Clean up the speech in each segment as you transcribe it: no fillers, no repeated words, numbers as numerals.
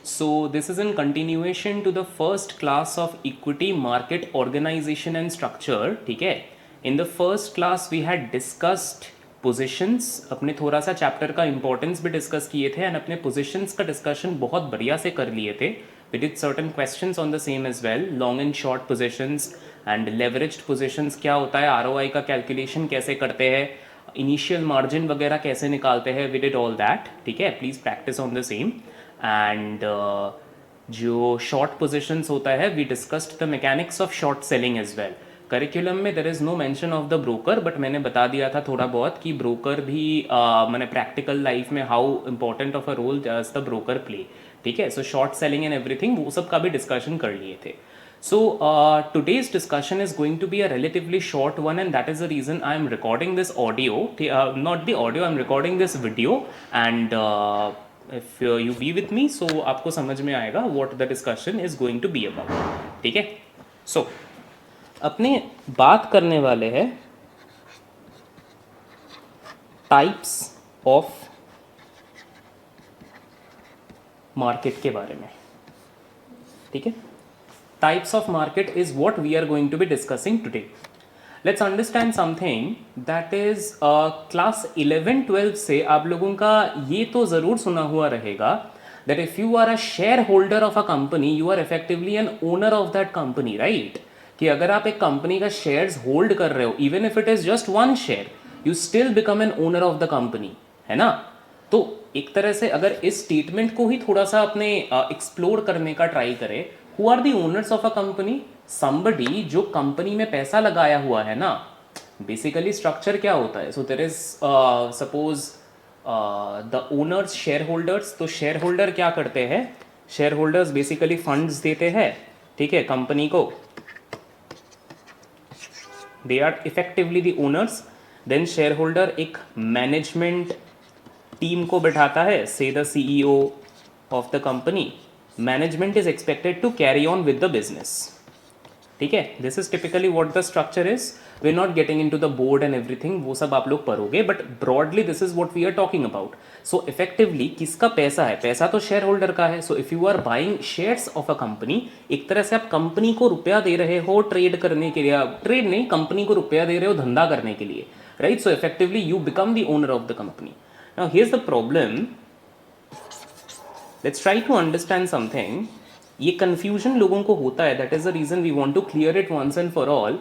So this is in continuation to the first class of equity market organization and structure. ठीक है, in the first class we had discussed positions. अपने थोड़ा सा chapter का importance भी discuss किए थे एंड अपने पोजिशंस का डिस्कशन बहुत बढ़िया से कर लिए थे. We did certain questions on the same as well, long and short positions and leveraged positions क्या होता है, ROI का कैलकुलेशन कैसे करते हैं, इनिशियल मार्जिन वगैरह कैसे निकालते हैं. We did all that. ठीक है, please practise on the same. And जो शॉर्ट पोजिशंस होता है, we discussed the mechanics of short selling as well. Curriculum में there is no mention of the broker, but मैंने बता दिया था थोड़ा बहुत कि ब्रोकर भी मैंने प्रैक्टिकल लाइफ में how important of a role does the broker play. ठीक है, so short selling and everything वो सब का भी डिस्कशन कर लिए थे. So today's discussion is going to be a relatively short one, and that is the reason I am recording this audio, not the audio, I am recording this video. And if you be with me, so आपको समझ में आएगा what the discussion is going to be about. ठीक है, so अपने बात करने वाले हैं टाइप्स ऑफ मार्केट के बारे में. ठीक है, types of market is what we are going to be discussing today. Let's understand something that is class 11-12 से आप लोगों का ये तो ज़रूर सुना हुआ रहेगा that if you are a shareholder of a company, you are effectively an owner of that company, right? कि अगर आप एक कंपनी का शेयर्स होल्ड कर रहे हो, even if it is just one share, you still become an owner of the company, है ना? तो एक तरह से अगर इस स्टेटमेंट को ही थोड़ा सा अपने एक्सप्लोर करने का ट्राई करें, Who are the owners of a company? Somebody जो कंपनी में पैसा लगाया हुआ है ना. बेसिकली स्ट्रक्चर क्या होता है? So there is suppose the owners, shareholders. तो शेयर होल्डर क्या करते हैं? शेयर होल्डर्स बेसिकली फंड्स देते हैं, ठीक है, कंपनी को. They are effectively the owners. Then shareholder एक मैनेजमेंट टीम को बैठाता है, say the CEO of the company. Management is expected to carry on with the business. ठीक है, this is typically what the structure is. We're not getting into the board and everything, वो सब आप लोग पढ़ोगे, but broadly this is what we are talking about. So effectively किसका पैसा है? पैसा तो शेयर होल्डर का है. So if you are buying shares of a company, एक तरह से आप कंपनी को रुपया दे रहे हो ट्रेड करने के लिए. ट्रेड नहीं, कंपनी को रुपया दे रहे हो धंधा करने के लिए, right? So effectively you become the owner of the company. Now here's the problem. Let's try to understand something. ये confusion लोगों को होता है. That is the reason we want to clear it once and for all.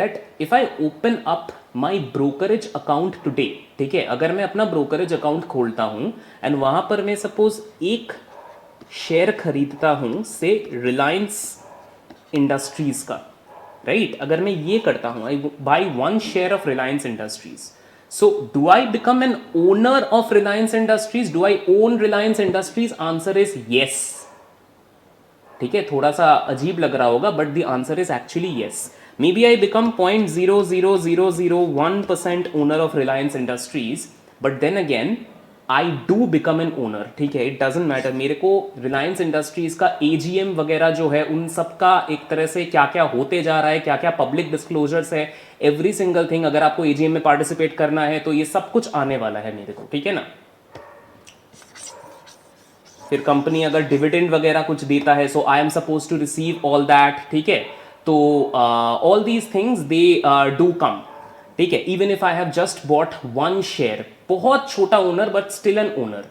That if I open up my brokerage account today, ठीक है, अगर मैं अपना brokerage account खोलता हूँ and वहाँ पर मैं suppose एक शेयर खरीदता हूँ से Reliance Industries का, right? अगर मैं ये करता हूँ, I buy one share of Reliance Industries. So, do I become an owner of Reliance Industries? Do I own Reliance Industries? Answer is yes. ठीक है, थोड़ा सा अजीब लग रहा होगा, but the answer is actually yes. Maybe I become 0.00001% owner of Reliance Industries, but then again, I do become an owner. ठीक है, it doesn't matter. मेरे को Reliance Industries का AGM वगैरह जो है, उन सब का एक तरह से क्या क्या होते जा रहा है, क्या क्या पब्लिक डिस्क्लोजर्स है, एवरी सिंगल थिंग. अगर आपको AGM में पार्टिसिपेट करना है तो ये सब कुछ आने वाला है मेरे को, ठीक है ना. फिर कंपनी अगर डिविडेंड वगैरह कुछ देता है, so I am suppose to receive all that. ठीक है, तो all these things they do come. ठीक है, even if I have just bought one share, बहुत छोटा owner but still an owner.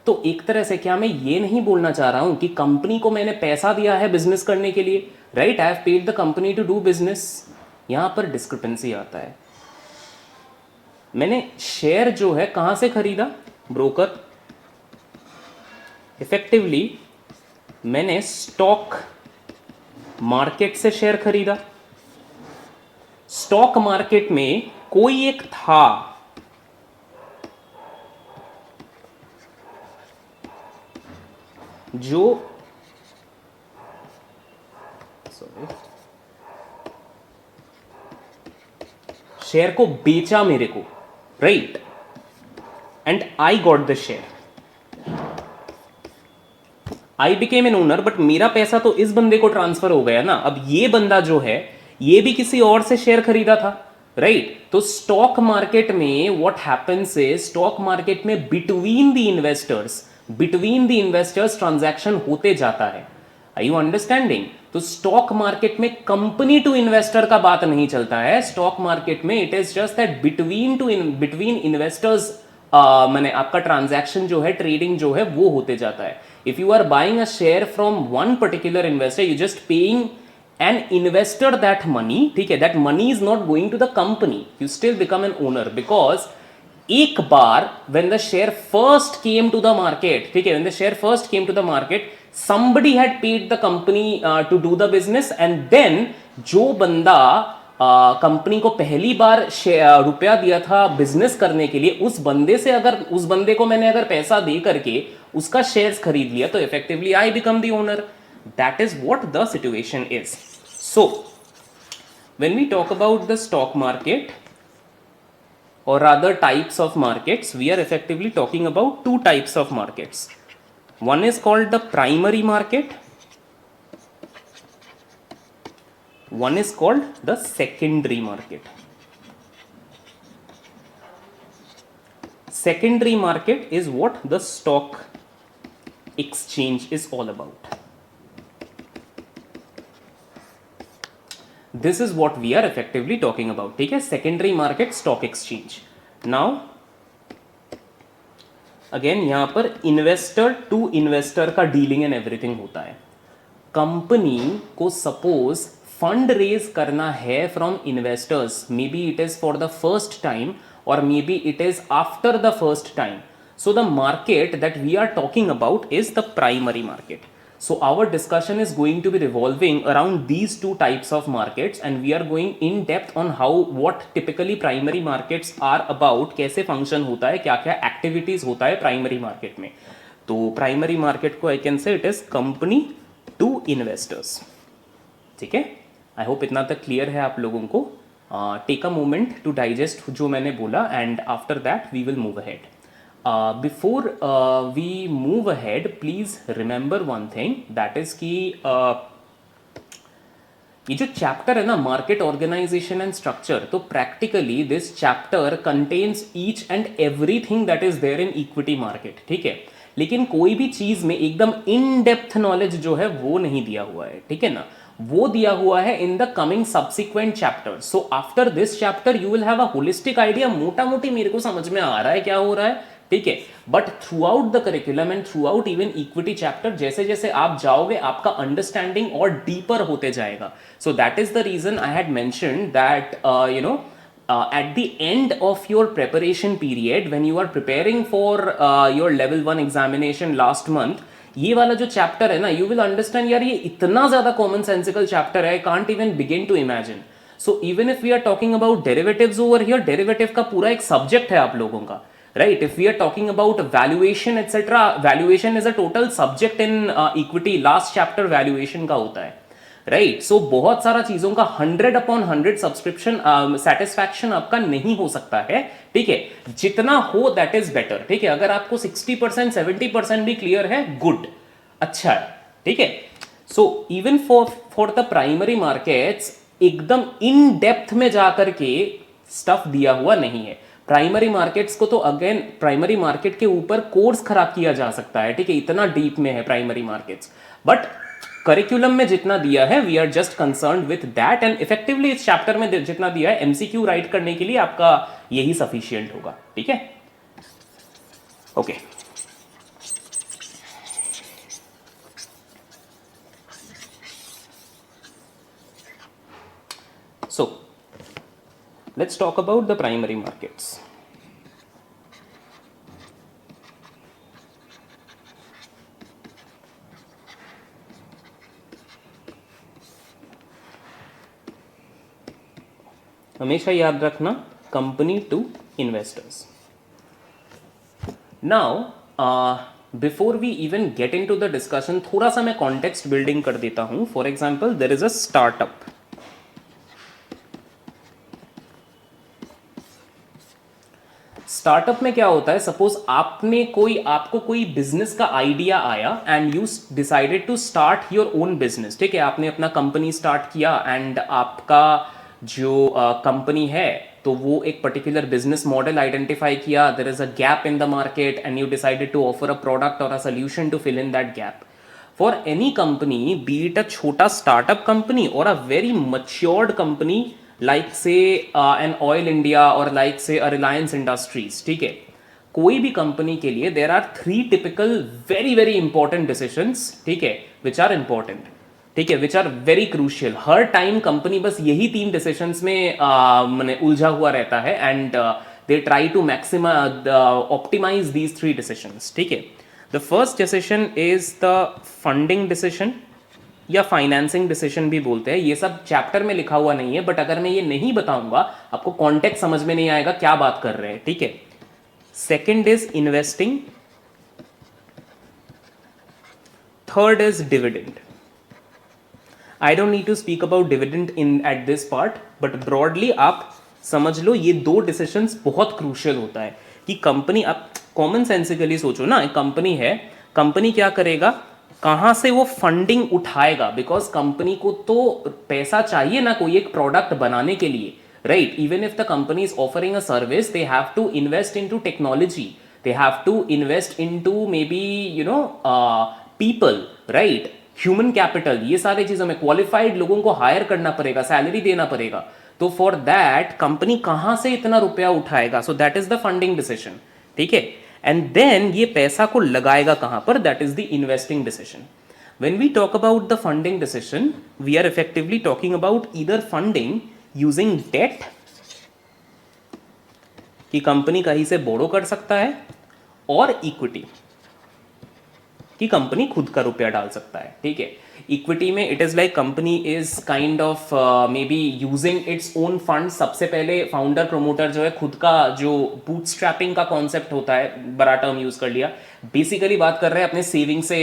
तो एक तरह से क्या मैं ये नहीं बोलना चाह रहा हूं कि कंपनी को मैंने पैसा दिया है बिजनेस करने के लिए, right? I have paid the company to do business. यहां पर डिस्क्रिपेंसी आता है. मैंने शेयर जो है कहां से खरीदा? ब्रोकर. इफेक्टिवली मैंने स्टॉक मार्केट से शेयर खरीदा. स्टॉक मार्केट में कोई एक था जो शेयर को बेचा मेरे को, right? And I got the share. I became an owner, but मेरा पैसा तो इस बंदे को ट्रांसफर हो गया ना. अब ये बंदा जो है ये भी किसी और से शेयर खरीदा था, राइट? तो स्टॉक मार्केट में what happens is, stock market में between the investors between the investors transaction होते जाता है। Are you understanding? तो स्टॉक मार्केट में कंपनी टू इन्वेस्टर का बात नहीं चलता है। स्टॉक मार्केट में it is just that between investors मैंने आपका ट्रांजैक्शन जो है, ट्रेडिंग जो है वो होते जाता है। If you are buying a share from one particular investor, you just paying an investor that money, ठीक है, that money is not going to the company, you still become an owner. Because एक बार when the share first came to the market, ठीक है, when the share first came to the market, somebody had paid the company to do the business, and then जो बंदा company को पहली बार रुपया दिया था बिजनेस करने के लिए, उस बंदे को मैंने अगर पैसा दे करके उसका शेयर्स खरीद लिया, तो effectively I become the owner. That is what the situation is. So when we talk about the stock market or rather types of markets, we are effectively talking about two types of markets. One is called the primary market, one is called the secondary market. Secondary market is what the stock exchange is all about. This is what we are effectively talking about, ठीक है, secondary market, stock exchange. Now again यहाँ पर investor to investor का dealing and everything होता है। Company को suppose fund raise करना है from investors, maybe it is for the first time और maybe it is after the first time. So the market that we are talking about is the primary market. So our discussion is going to be revolving around these two types of markets, and we are going in depth on what typically primary markets are about, कैसे function होता है, क्या क्या activities होता है primary market में. तो primary market को I can say it is company to investors. ठीक है, I hope इतना तक clear है आप लोगों को. Take a moment to digest जो मैंने बोला, and after that we will move ahead. Before we move ahead, please remember one thing, that is कि ये जो चैप्टर है ना, मार्केट ऑर्गेनाइजेशन एंड स्ट्रक्चर, तो practically this chapter contains each and everything that is there in equity market. ठीक है, लेकिन कोई भी चीज में एकदम इन डेप्थ नॉलेज जो है वो नहीं दिया हुआ है. ठीक है ना, वो दिया हुआ है in the coming subsequent chapter. So after this chapter you will have a holistic idea. मोटा मोटी मेरे को समझ में आ रहा है क्या हो रहा है. ठीक है, but through out the curriculum and through out even equity chapter, जैसे जैसे आप जाओगे आपका अंडरस्टैंडिंग और डीपर होते जाएगा. So that is the reason I had mentioned that you know at the end of your preparation period, when you are preparing for your level 1 examination last month, ये वाला जो चैप्टर है ना, you will understand यार ये इतना ज्यादा common sensical chapter है, I can't even begin to imagine. So even if we are talking about derivatives over here, derivative का पूरा एक सब्जेक्ट है आप लोगों का, right? If we are talking about valuation etc, valuation is a total subject in equity. Last chapter valuation का होता है, राइट. सो बहुत सारा चीजों का 100/100 सब्सक्रिप्शन सेटिस्फैक्शन आपका नहीं हो सकता है. ठीक है, जितना हो दैट इज बेटर. ठीक है, अगर आपको 60% 70% भी क्लियर है, गुड, अच्छा है. ठीक है, so even for the primary markets एकदम इन डेप्थ में जाकर के स्टफ दिया हुआ नहीं है. प्राइमरी मार्केट्स को तो अगेन प्राइमरी मार्केट के ऊपर कोर्स खराब किया जा सकता है. ठीक है, इतना डीप में है प्राइमरी मार्केट्स, बट करिकुलम में जितना दिया है we are just concerned with that, and effectively इस चैप्टर में जितना दिया है एमसीक्यू राइट करने के लिए आपका यही सफिशियंट होगा. ठीक है, okay. So let's talk about the primary markets. हमेशा याद रखना, company to investors. Now before we even get into the discussion, थोड़ा सा मैं कॉन्टेक्स्ट बिल्डिंग कर देता हूं. For example, there is a startup. Startup में क्या होता है, सपोज आपको कोई बिजनेस का आइडिया आया and you decided to start your own business. ठीक है, आपने अपना कंपनी स्टार्ट किया एंड आपका जो कंपनी है तो वो एक पर्टिकुलर बिजनेस मॉडल आइडेंटिफाई किया, there is a gap in the market and you decided to offer a product और a solution to fill in that gap. For any company, be it a छोटा startup company or a very matured company like say an Oil India or like say a Reliance Industries, ठीक है, कोई भी company के लिए there are three typical very very important decisions, ठीक है, which are important, ठीक है, which are very crucial. Her time company बस यही तीन डिसीजंस में मैंने उलझा हुआ रहता है and they try to maximize optimize these three decisions, ठीक है. The first decision is the funding decision या फाइनेंसिंग डिसीजन भी बोलते हैं. ये सब चैप्टर में लिखा हुआ नहीं है, बट अगर मैं ये नहीं बताऊंगा आपको कॉन्टेक्स्ट समझ में नहीं आएगा क्या बात कर रहे हैं, ठीक है. Second is investing, third is dividend. I don't need to speak about dividend in at this part, but broadly आप समझ लो ये दो डिसीजंस बहुत क्रूशियल होता है कि कंपनी, आप कॉमन सेंसिकली सोचो ना, एक कंपनी है, कंपनी क्या करेगा, कहां से वो फंडिंग उठाएगा, बिकॉज कंपनी को तो पैसा चाहिए ना कोई एक प्रोडक्ट बनाने के लिए, right. Even if the company is offering a service, they have to invest into technology, they have to invest into maybe you know people, right, human capital, ये सारी चीजों में क्वालिफाइड लोगों को हायर करना पड़ेगा, सैलरी देना पड़ेगा. तो फॉर दैट कंपनी कहां से इतना रुपया उठाएगा, सो that is the funding decision, ठीक है. एंड देन ये पैसा को लगाएगा कहां पर, that is the investing decision. When we talk about the funding decision, we are effectively talking about either funding using debt, कि कंपनी कहीं से बोरो कर सकता है, और इक्विटी, कि कंपनी खुद का रुपया डाल सकता है, ठीक है. इक्विटी में it is like company is kind of may be using its own fund. सबसे पहले फाउंडर प्रोमोटर जो है खुद का जो बूटस्ट्रैपिंग का कॉन्सेप्ट होता है, बड़ा टर्म यूज कर लिया, बेसिकली बात कर रहे हैं अपने सेविंग से,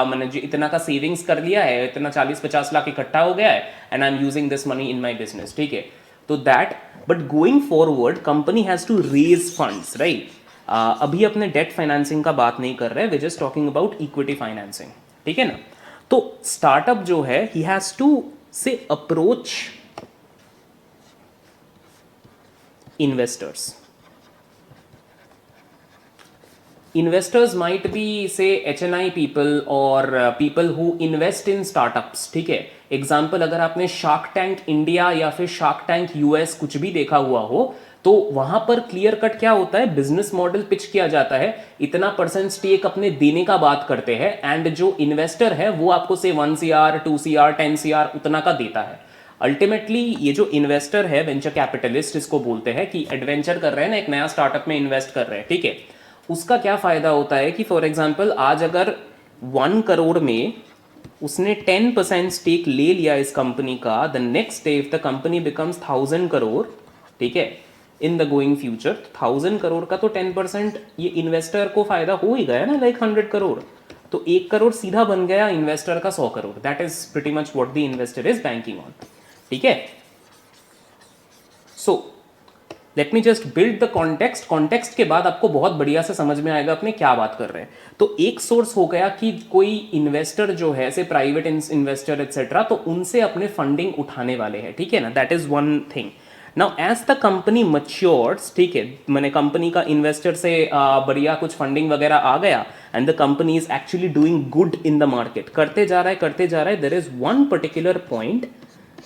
मैंने जो इतना का सेविंग्स कर लिया है, इतना 40-50 लाख इकट्ठा हो गया है and I am using this money in my business, ठीक है. तो that, but going forward company has to raise funds, right. अभी अपने डेट फाइनेंसिंग का बात नहीं कर रहे, we just talking about equity financing, ठीक है ना. तो स्टार्टअप जो है, he has to say approach investors. Investors might be say HNI people और people who invest in startups, ठीक है. एग्जाम्पल, अगर आपने शार्क टैंक इंडिया या फिर शार्क टैंक US कुछ भी देखा हुआ हो, तो वहां पर क्लियर कट क्या होता है, बिजनेस मॉडल पिच किया जाता है, इतना परसेंट स्टेक अपने देने का बात करते हैं, एंड जो इन्वेस्टर है वो आपको से 1 CR 2 CR 10 CR उतना का देता है. अल्टीमेटली ये जो इन्वेस्टर है, वेंचर कैपिटलिस्ट इसको बोलते हैं, कि एडवेंचर कर रहे हैं ना, एक नया स्टार्टअप में इन्वेस्ट कर रहे हैं, ठीक है. उसका क्या फायदा होता है कि फॉर एग्जाम्पल आज अगर 1 करोड़ में उसने 10% स्टेक ले लिया इस कंपनी का, the next day if the company becomes 1000 crore, ठीक है, in the going future, 1000 crore का तो 10% ये इन्वेस्टर को फायदा हो ही गया ना, लाइक 100 करोड़, तो 1 करोड़ सीधा बन गया इन्वेस्टर का 100 crore. That is pretty much what the investor is banking on, ठीक है. So let me just build the context. Context के बाद आपको बहुत बढ़िया से समझ में आएगा अपने क्या बात कर रहे हैं. तो एक सोर्स हो गया कि कोई इन्वेस्टर जो है, से प्राइवेट इन्वेस्टर एक्सेट्रा, तो उनसे अपने फंडिंग उठाने वाले हैं, ठीक है ना. That is one thing. Now as the company matures, ठीक है, मैंने कंपनी का इन्वेस्टर से बढ़िया कुछ फंडिंग वगैरह आ गया, and the company is actually doing good in the market, करते जा रहा है, there is one particular point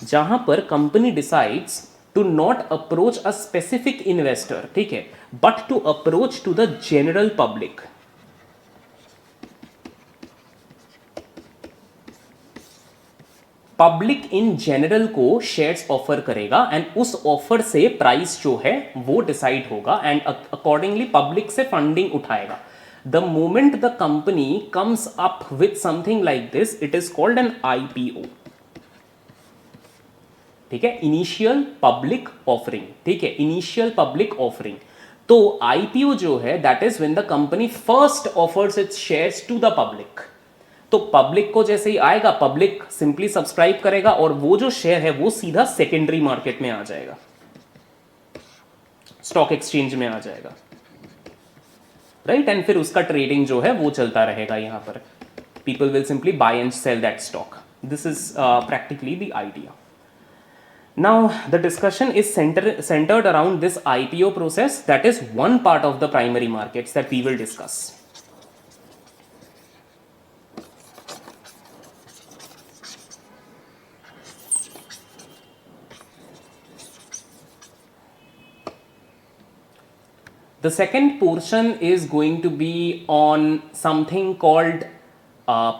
जहां पर company decides to not approach a specific investor, ठीक है, but to approach to the general public. Public in general को shares offer करेगा, एंड उस ऑफर से प्राइस जो है वो डिसाइड होगा, एंड अकॉर्डिंगली पब्लिक से फंडिंग उठाएगा. The moment the company comes up with something like this, it is called an IPO, ठीक है, इनिशियल पब्लिक ऑफरिंग, ठीक है, इनिशियल पब्लिक ऑफरिंग. तो IPO जो है, that is when the company first offers its shares to the public. तो public को जैसे ही आएगा, पब्लिक सिंपली सब्सक्राइब करेगा, और वो जो शेयर है वो सीधा सेकेंडरी मार्केट में आ जाएगा, स्टॉक एक्सचेंज में आ जाएगा, राइट. एंड फिर उसका ट्रेडिंग जो है वो चलता रहेगा. यहां पर people will simply buy and sell that stock. This is practically the idea. Now, the discussion is centered around this IPO process. That is one part of the primary markets that we will discuss. The second portion is going to be on something called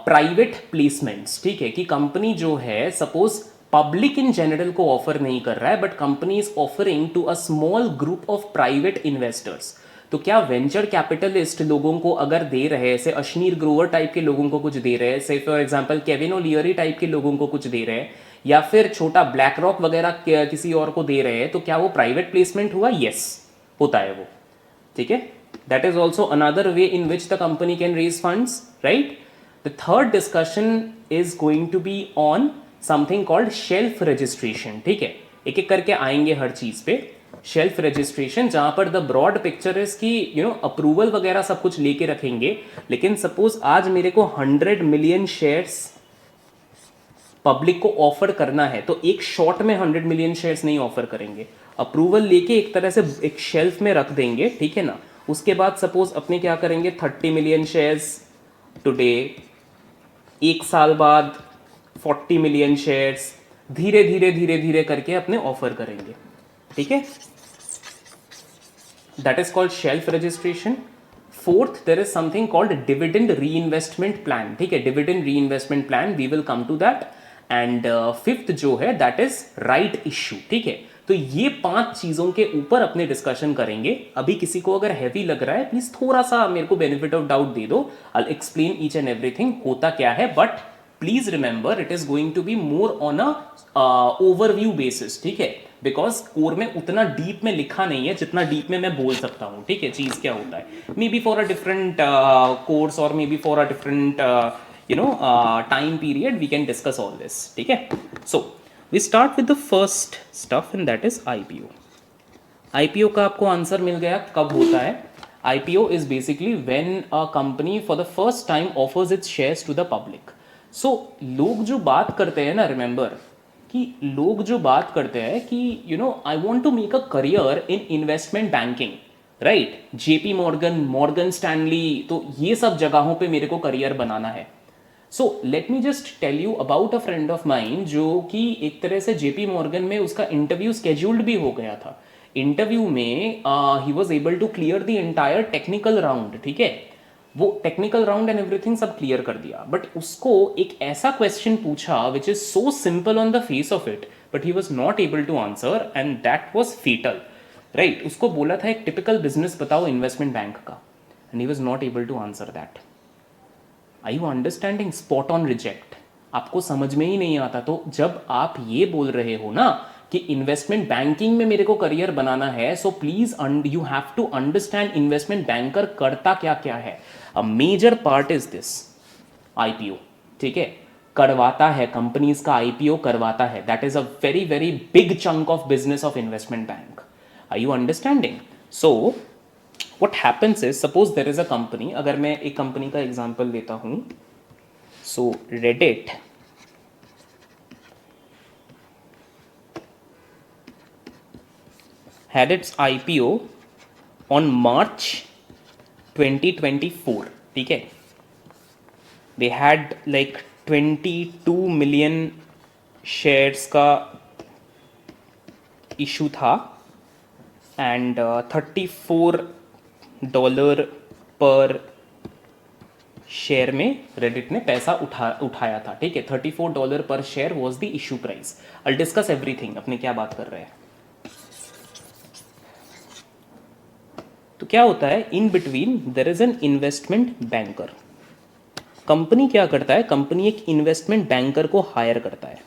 private placements. ठीक है, कि कंपनी जो है suppose public in general को offer नहीं कर रहा है, but company is offering to a small group of private investors. तो क्या वेंचर कैपिटलिस्ट लोगों को अगर दे रहे हैं, ऐसे अश्नीर ग्रोवर टाइप के लोगों को कुछ दे रहे हैं, से फॉर एग्जांपल केविन ओलियरी टाइप के लोगों को कुछ दे रहे हैं, या फिर छोटा ब्लैक रॉक वगैरह किसी और को दे रहे हैं, तो क्या वो प्राइवेट प्लेसमेंट हुआ? यस, होता है वो. ठीक है, that is also another way in which the company can raise funds, right. The third discussion is going to be on something called shelf registration. ठीक है, एक एक करके आएंगे हर चीज पे. शेल्फ रजिस्ट्रेशन, जहां पर द ब्रॉड पिक्चर इज कि अप्रूवल वगैरह सब कुछ लेके रखेंगे, लेकिन सपोज आज मेरे को 100 मिलियन शेयर्स पब्लिक को ऑफर करना है, तो एक शॉट में 100 मिलियन शेयर्स नहीं ऑफर करेंगे. अप्रूवल लेके एक तरह से एक शेल्फ में रख देंगे, ठीक है ना. उसके बाद सपोज अपने क्या करेंगे, 30 मिलियन शेयर्स टुडे, एक साल बाद 40 मिलियन शेयर्स, धीरे धीरे धीरे धीरे करके अपने ऑफर करेंगे. ठीक है, that is called shelf registration. Fourth, there is something called dividend reinvestment plan. ठीक है, dividend reinvestment plan, we will come to that. And fifth जो है दैट इज राइट इश्यू. ठीक है, तो ये 5 चीजों के ऊपर अपने डिस्कशन करेंगे. अभी किसी को अगर हैवी लग रहा है, प्लीज थोड़ा सा मेरे को बेनिफिट ऑफ डाउट दे दो. I will explain each and everything होता क्या है, but please remember it is going to be more on a overview basis. ठीक है, बिकॉज कोर में उतना डीप में लिखा नहीं है जितना डीप में मैं बोल सकता हूँ. ठीक है, चीज क्या होता है, maybe for a different course और maybe for a different time period we can discuss all this. ठीक है, so we start with the first stuff and that is IPO. IPO का आपको आंसर मिल गया, कब होता है. IPO is basically when a company for the first time offers its shares to the public. So लोग जो बात करते हैं ना, remember कि लोग जो बात करते हैं कि I want to make a career in investment banking, right. JP Morgan, Morgan Stanley, तो ये सब जगहों पे मेरे को करियर बनाना है. So let me just tell you about a friend of mine जो कि एक तरह से जेपी मॉर्गन में उसका इंटरव्यू स्केड्यूल्ड भी हो गया था. इंटरव्यू में ही was able to clear the entire technical round. ठीक है, वो टेक्निकल राउंड एंड एवरीथिंग सब क्लियर कर दिया, बट उसको एक ऐसा क्वेश्चन पूछा which is so simple on the face of it, but he was not able to answer and that was fatal, right. उसको बोला था एक टिपिकल बिजनेस बताओ इन्वेस्टमेंट बैंक का, and he was not able to answer that. Are you understanding? Spot on reject. आपको समझ में ही नहीं आता. तो जब आप ये बोल रहे हो ना कि इन्वेस्टमेंट बैंकिंग में मेरे को करियर बनाना है, so please you have to understand investment banker करता क्या क्या है. A major part is this IPO. ठीक है, करवाता है, कंपनीज का आईपीओ करवाता है. That is a very very big chunk of business of investment bank. Are you understanding? So what happens is, suppose there is a company, अगर मैं एक कंपनी का एग्जांपल लेता हूं, so Reddit had its IPO on March 2024. ठीक है, they had like 22 million shares का issue था एंड $34 पर शेयर में रेडिट ने पैसा उठाया था. ठीक है, $34 पर share was the issue price. I discuss everything. अपने क्या बात कर रहे हैं, तो क्या होता है, in between their is an investment banker. Company क्या करता है, कंपनी एक इन्वेस्टमेंट बैंकर को हायर करता है.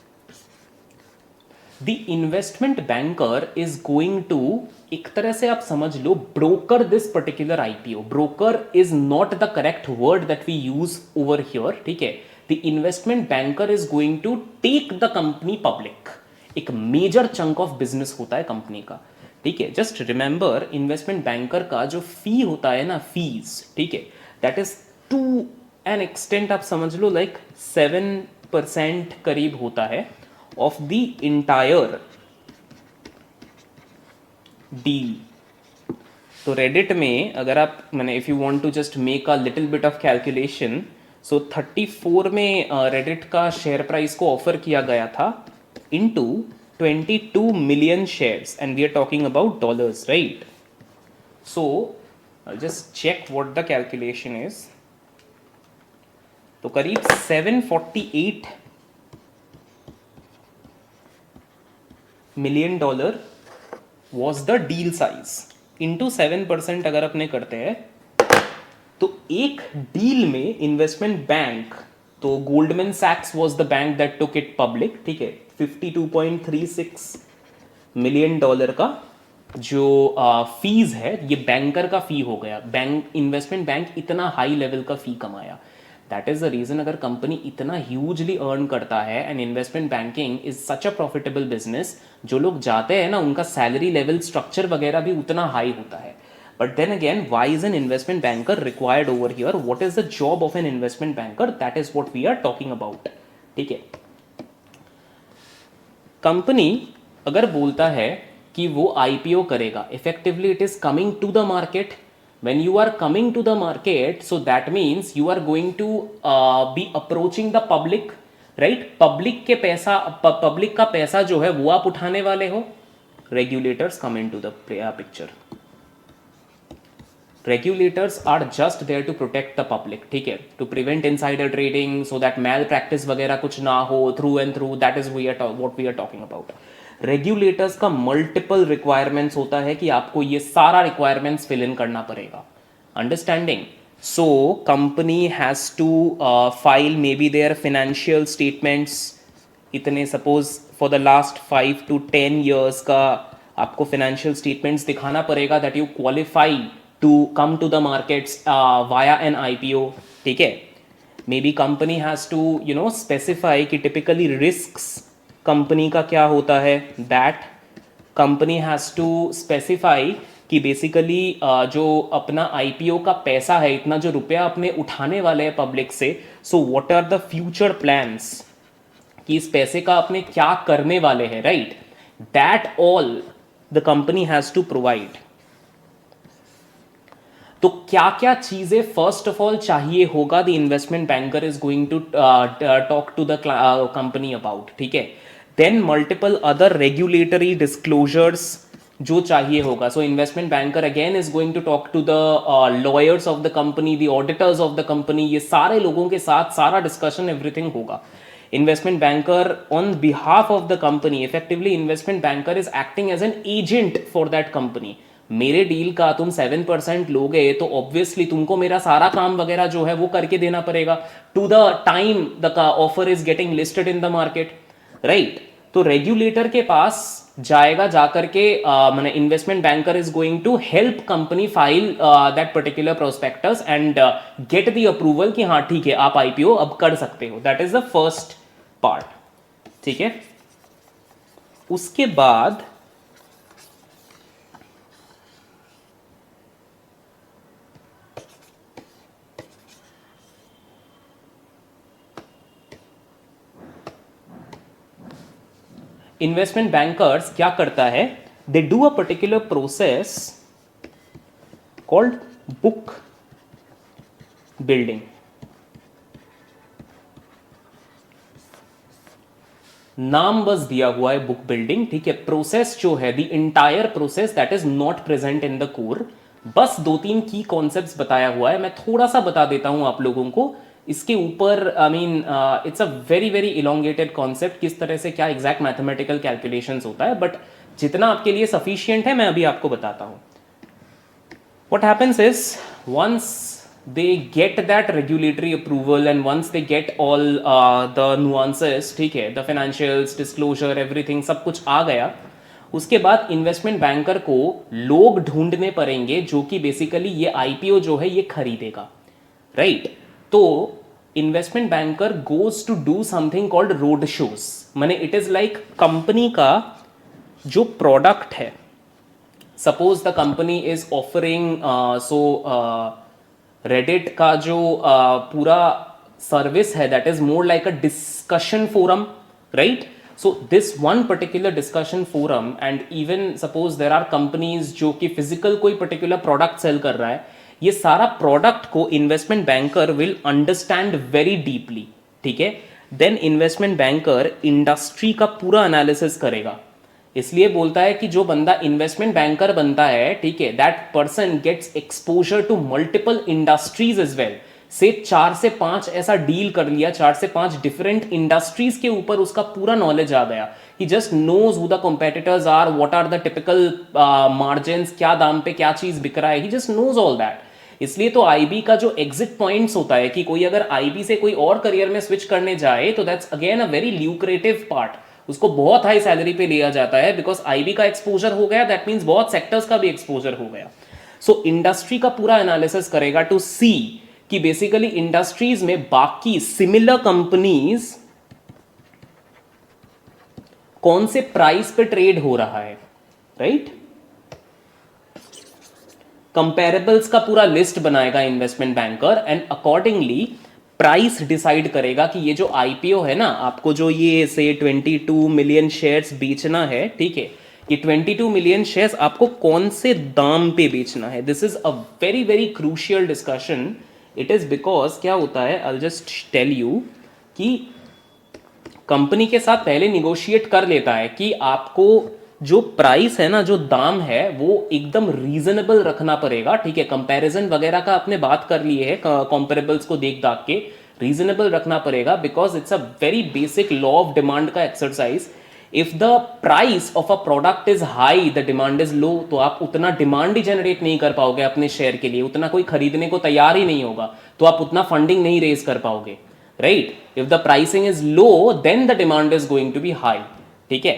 The investment banker is going to, एक तरह से आप समझ लो, broker this particular IPO. Broker is not the correct word that we use over here. ठीक है, the investment banker is going to take the company public. एक major chunk of business होता है कंपनी का. ठीक है, जस्ट रिमेंबर इन्वेस्टमेंट बैंकर का जो फी होता है ना, फीस, ठीक है, that is to an extent आप समझ लो लाइक 7% करीब होता है ऑफ द इंटायर डील। तो रेडिट में अगर आप मैंने if you want to just make a little bit of calculation, so 34 में रेडिट का शेयर प्राइस को ऑफर किया गया था into 22 million shares, and we are talking about dollars, right? So just check what the calculation is. तो करीब 748 million dollar was the deal size. Into 7% अगर अपने करते हैं तो एक डील में इन्वेस्टमेंट बैंक, तो गोल्डमैन सैक्स was the bank that took it public, ठीक है, 52.36 मिलियन डॉलर का जो फीस है ये बैंकर का फी हो गया। बैंक इन्वेस्टमेंट बैंक इतना हाई लेवल का फी कमाया। दैट इज द रीजन अगर कंपनी इतना ह्यूजली अर्न करता है, and investment banking is such a profitable business, जो लोग जाते हैं ना उनका सैलरी लेवल स्ट्रक्चर वगैरह भी उतना हाई होता है। But then again, why is an investment banker required over here? What is the job of an investment banker? That is what we are talking about, ठीक है। कंपनी अगर बोलता है कि वो आईपीओ करेगा, effectively it is coming to the market. when you are coming to the market, so that means you are going to be approaching the public, right? public के पैसा public का पैसा जो है वो आप उठाने वाले हो। regulators come into the picture. Regulators are just there to protect the public, ठीक है, to prevent insider trading so that malpractice वगैरह कुछ ना हो through and through. that is what we are talking about. Regulators का multiple requirements होता है कि आपको ये सारा रिक्वायरमेंट्स फिल इन करना पड़ेगा। Understanding? So company has to file maybe their financial statements, इतने suppose for the last 5 to 10 years का आपको फाइनेंशियल स्टेटमेंट्स दिखाना पड़ेगा that you qualify to come to the markets via an IPO, ठीक है। Maybe company has to specify कि typically risks company का क्या होता है, that company has to specify कि बेसिकली जो अपना आईपीओ का पैसा है, इतना जो रुपया अपने उठाने वाले हैं पब्लिक से, so what are the future plans, कि इस पैसे का अपने क्या करने वाले हैं, right? That all the company has to provide. तो क्या क्या चीजें फर्स्ट ऑफ ऑल चाहिए होगा, the investment banker is going to talk to the company about, ठीक है। Then multiple other regulatory disclosures जो चाहिए होगा। So investment banker again is going to talk to the lawyers of the company, the auditors of the company, ये सारे लोगों के साथ सारा डिस्कशन एवरीथिंग होगा। Investment banker on behalf of the company, effectively investment banker is acting as an agent for that company. मेरे deal का तुम 7% लोगे तो ऑब्वियसली तुमको मेरा सारा काम वगैरह जो है वो करके देना पड़ेगा to the time the offer is getting listed in the market, right? तो रेगुलेटर के पास जाएगा, जाकर के मैंने investment banker is going to help company file that particular prospectus and get the approval कि हाँ ठीक है आप आईपीओ अब कर सकते हो। That is the first part, ठीक है। उसके बाद इन्वेस्टमेंट बैंकर्स क्या करता है, they do a particular process called book building. नाम बस दिया हुआ है बुक बिल्डिंग, ठीक है। प्रोसेस जो है the entire process that is not present in the core, बस 2-3 की कॉन्सेप्ट्स बताया हुआ है। मैं थोड़ा सा बता देता हूं आप लोगों को इसके ऊपर। I mean it's a very very elongated concept, किस तरह से क्या एग्जैक्ट मैथमेटिकल कैलकुलेशंस होता है, बट जितना आपके लिए सफिशियंट है मैं अभी आपको बताता हूं। What happens is once they get that regulatory approval and once they get all the nuances, ठीक है, the financials, disclosure, everything सब कुछ आ गया, उसके बाद इन्वेस्टमेंट बैंकर को लोग ढूंढने पड़ेंगे जो कि बेसिकली ये आईपीओ जो है ये खरीदेगा, राइट? तो investment banker goes to do something called road shows. माने इट इज लाइक कंपनी का जो प्रोडक्ट है, suppose the company is offering Reddit का जो पूरा सर्विस है that is more like a discussion forum, right? So this one particular discussion forum, and even suppose there are companies जो कि physical कोई particular product sell कर रहा है, ये सारा product को investment banker will understand very deeply, ठीक है. Then investment banker industry का पूरा analysis करेगा. इसलिए बोलता है कि जो बंदा इन्वेस्टमेंट बैंकर बनता है, ठीक है, that person gets exposure to multiple industries as well. से 4 से 5 ऐसा डील कर लिया, 4 से 5 डिफरेंट इंडस्ट्रीज के ऊपर उसका पूरा नॉलेज आ गया. He just knows who the competitors are, what are the typical margins, क्या दाम पे क्या चीज बिक रहा है, he just knows all that. इसलिए तो आईबी का जो एग्जिट पॉइंट्स होता है कि कोई अगर आईबी से कोई और करियर में स्विच करने जाए तो that's again a very lucrative part. उसको बहुत हाई सैलरी पे लिया जाता है बिकॉज आईबी का एक्सपोजर हो गया, दैट मीन्स बहुत सेक्टर्स का भी एक्सपोजर हो गया. सो इंडस्ट्री का पूरा एनालिसिस करेगा टू सी कि बेसिकली इंडस्ट्रीज में बाकी सिमिलर कंपनीज कौन से प्राइस पे ट्रेड हो रहा है, राइट. कंपेरेबल्स का पूरा लिस्ट बनाएगा investment banker and accordingly price decide करेगा कि ये जो आईपीओ है ना, आपको जो ये से 22 मिलियन शेयर्स बेचना है, ठीक है, ये 22 मिलियन शेयर्स आपको कौन से दाम पे बेचना है. This is a very very crucial discussion. It is because क्या होता है, I will just tell you कि कंपनी के साथ पहले निगोशिएट कर लेता है कि आपको जो प्राइस है ना, जो दाम है, वो एकदम रीजनेबल रखना पड़ेगा, ठीक है. कंपैरिजन वगैरह का आपने बात कर लिए है, कंपेरेबल्स को देख दाख के रीजनेबल रखना पड़ेगा because it's a very basic law of demand का exercise. If the price of a product is high, the demand is low, तो आप उतना डिमांड ही जनरेट नहीं कर पाओगे अपने शेयर के लिए, उतना कोई खरीदने को तैयार ही नहीं होगा, तो आप उतना फंडिंग नहीं रेज कर पाओगे, right. If the pricing is low then the demand is going to be high, ठीक है.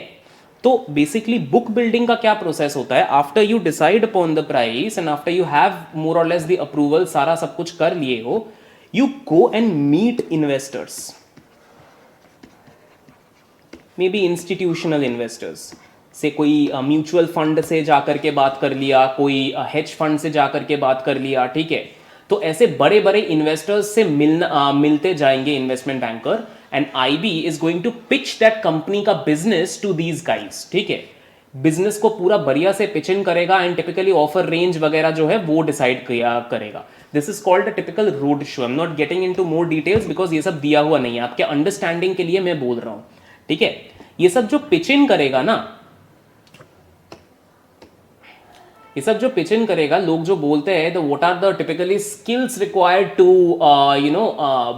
तो बेसिकली बुक बिल्डिंग का क्या प्रोसेस होता है, after you decide upon the price and after you have more और लेस द अप्रूवल, सारा सब कुछ कर लिए हो, you go and meet investors, maybe institutional investors से, कोई म्यूचुअल फंड से जाकर के बात कर लिया, कोई हेज फंड से जाकर के बात कर लिया, ठीक है. तो ऐसे बड़े बड़े इन्वेस्टर्स से मिलते जाएंगे investment banker and IB is going to pitch that company का बिजनेस टू these guys, ठीक है. बिजनेस को पूरा बढ़िया से पिच इन करेगा एंड टिपिकली ऑफर रेंज वगैरह जो है वो डिसाइड करेगा. This is called a typical road show. I am not getting into more details because ये सब दिया हुआ नहीं है, आपके अंडरस्टैंडिंग के लिए मैं बोल रहा हूं, ठीक है. ये सब जो पिच इन करेगा ना, ये सब जो पिच इन करेगा, लोग जो बोलते हैं the what are the typically skills required to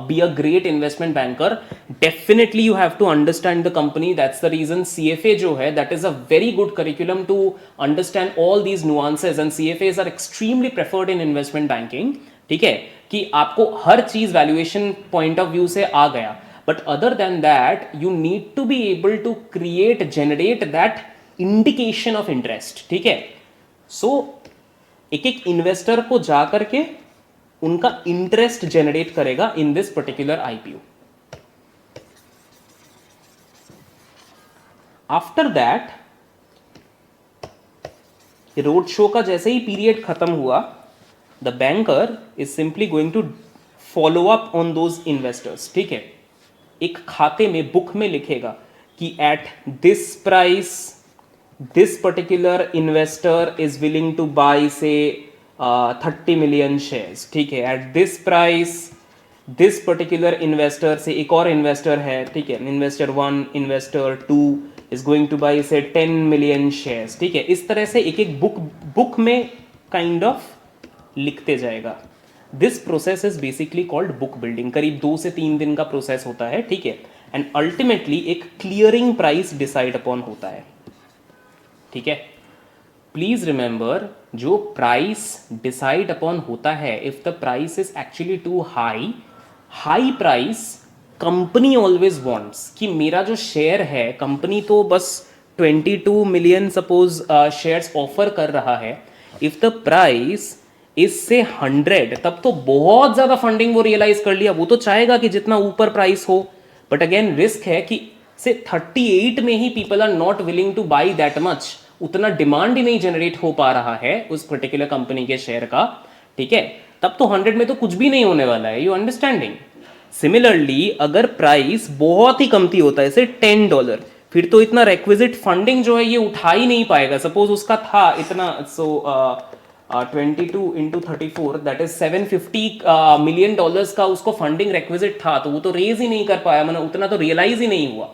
be a great investment banker, definitely you have to understand the company. That's the reason CFA जो है, that is a very good curriculum to understand all these nuances and CFAs are extremely preferred in investment banking, ठीक है. कि आपको हर चीज valuation point of view से आ गया, but other than that you need to be able to create, generate that indication of interest, ठीक है. सो एक एक इन्वेस्टर को जाकर के उनका इंटरेस्ट जनरेट करेगा in this particular IPO. After that road show का जैसे ही पीरियड खत्म हुआ, the banker is simply going to follow up on those investors, ठीक है. एक खाते में, बुक में लिखेगा कि at this price this particular investor is willing to buy say 30 million shares, ठीक है. at this price this particular investor से एक और investor है, ठीक है, investor 1 investor 2 is going to buy say 10 million shares, ठीक है. इस तरह से एक एक बुक में kind of लिखते जाएगा. this process is basically called book building. करीब 2 से 3 दिन का प्रोसेस होता है, ठीक है. एंड अल्टीमेटली एक क्लियरिंग प्राइस डिसाइड अपॉन होता है, ठीक है. प्लीज रिमेंबर, जो प्राइस डिसाइड अपॉन होता है, if the price is actually too high price, company always wants कि मेरा जो शेयर है, कंपनी तो बस 22 मिलियन सपोज शेयर्स ऑफर कर रहा है. इफ द प्राइस इज से 100, तब तो बहुत ज्यादा फंडिंग वो रियलाइज कर लिया, वो तो चाहेगा कि जितना ऊपर प्राइस हो. बट अगेन रिस्क है कि से 38 में ही people are not willing to buy that much, उतना डिमांड ही नहीं जनरेट हो पा रहा है उस पर्टिकुलर कंपनी के शेयर का, ठीक है. तब तो 100 में तो कुछ भी नहीं होने वाला है, यू अंडरस्टैंडिंग. सिमिलरली अगर प्राइस बहुत ही कमती होता है, से $10, फिर तो इतना रिक्विजिट फंडिंग जो है ये उठा ही नहीं पाएगा। सपोज उसका था इतना, सो 22 इंटू 34 दैट इज $750 million का उसको फंडिंग रिक्विजिट था, तो वो तो रेज ही नहीं कर पाया, मतलब उतना तो रियलाइज ही नहीं हुआ।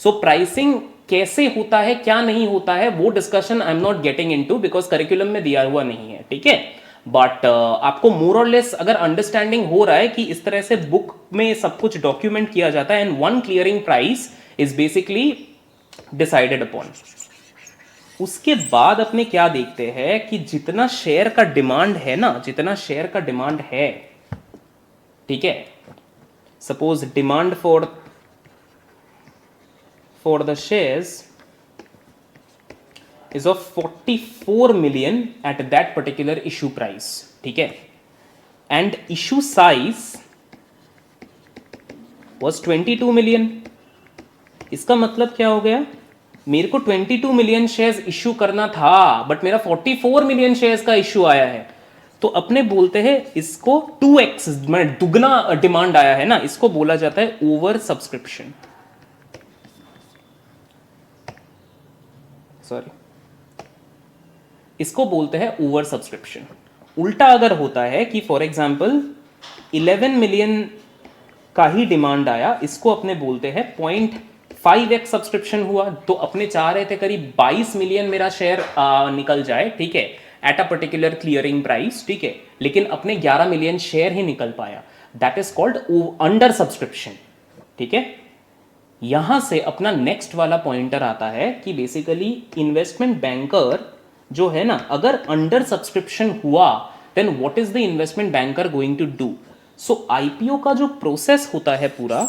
सो प्राइसिंग कैसे होता है, क्या नहीं होता है, वो discussion I am not getting into because curriculum में दिया हुआ नहीं है, ठीक है। बट आपको मोर और लेस अगर अंडरस्टैंडिंग हो रहा है कि इस तरह से बुक में सब कुछ डॉक्यूमेंट किया जाता है and one clearing price is basically decided upon. उसके बाद अपने क्या देखते हैं कि जितना शेयर का डिमांड है ना, जितना शेयर का डिमांड है, ठीक है, suppose demand for the shares is of 44 million at that particular issue price, ठीक है, and issue size was 22 million। इसका मतलब क्या हो गया, मेरे को 22 मिलियन शेयर्स इश्यू करना था बट मेरा 44 मिलियन शेयर्स का इश्यू आया है, तो अपने बोलते हैं इसको 2x, मतलब दुगना डिमांड आया है ना, इसको बोला जाता है ओवर सब्सक्रिप्शन। सॉरी, इसको बोलते हैं ओवर सब्सक्रिप्शन। उल्टा अगर होता है कि फॉर एग्जांपल 11 मिलियन का ही डिमांड आया, इसको अपने बोलते हैं 0.5x सब्सक्रिप्शन हुआ, तो अपने चाह रहे थे करीब 22 मिलियन मेरा शेयर निकल जाए, ठीक है, at a particular clearing price, ठीक है, लेकिन अपने 11 मिलियन शेयर ही निकल पाया, that is called under subscription, ठीक है। यहां से अपना नेक्स्ट वाला पॉइंटर आता है कि बेसिकली इन्वेस्टमेंट बैंकर जो है ना, अगर अंडर सब्सक्रिप्शन हुआ then what is the investment banker going to do. So IPO का जो प्रोसेस होता है पूरा,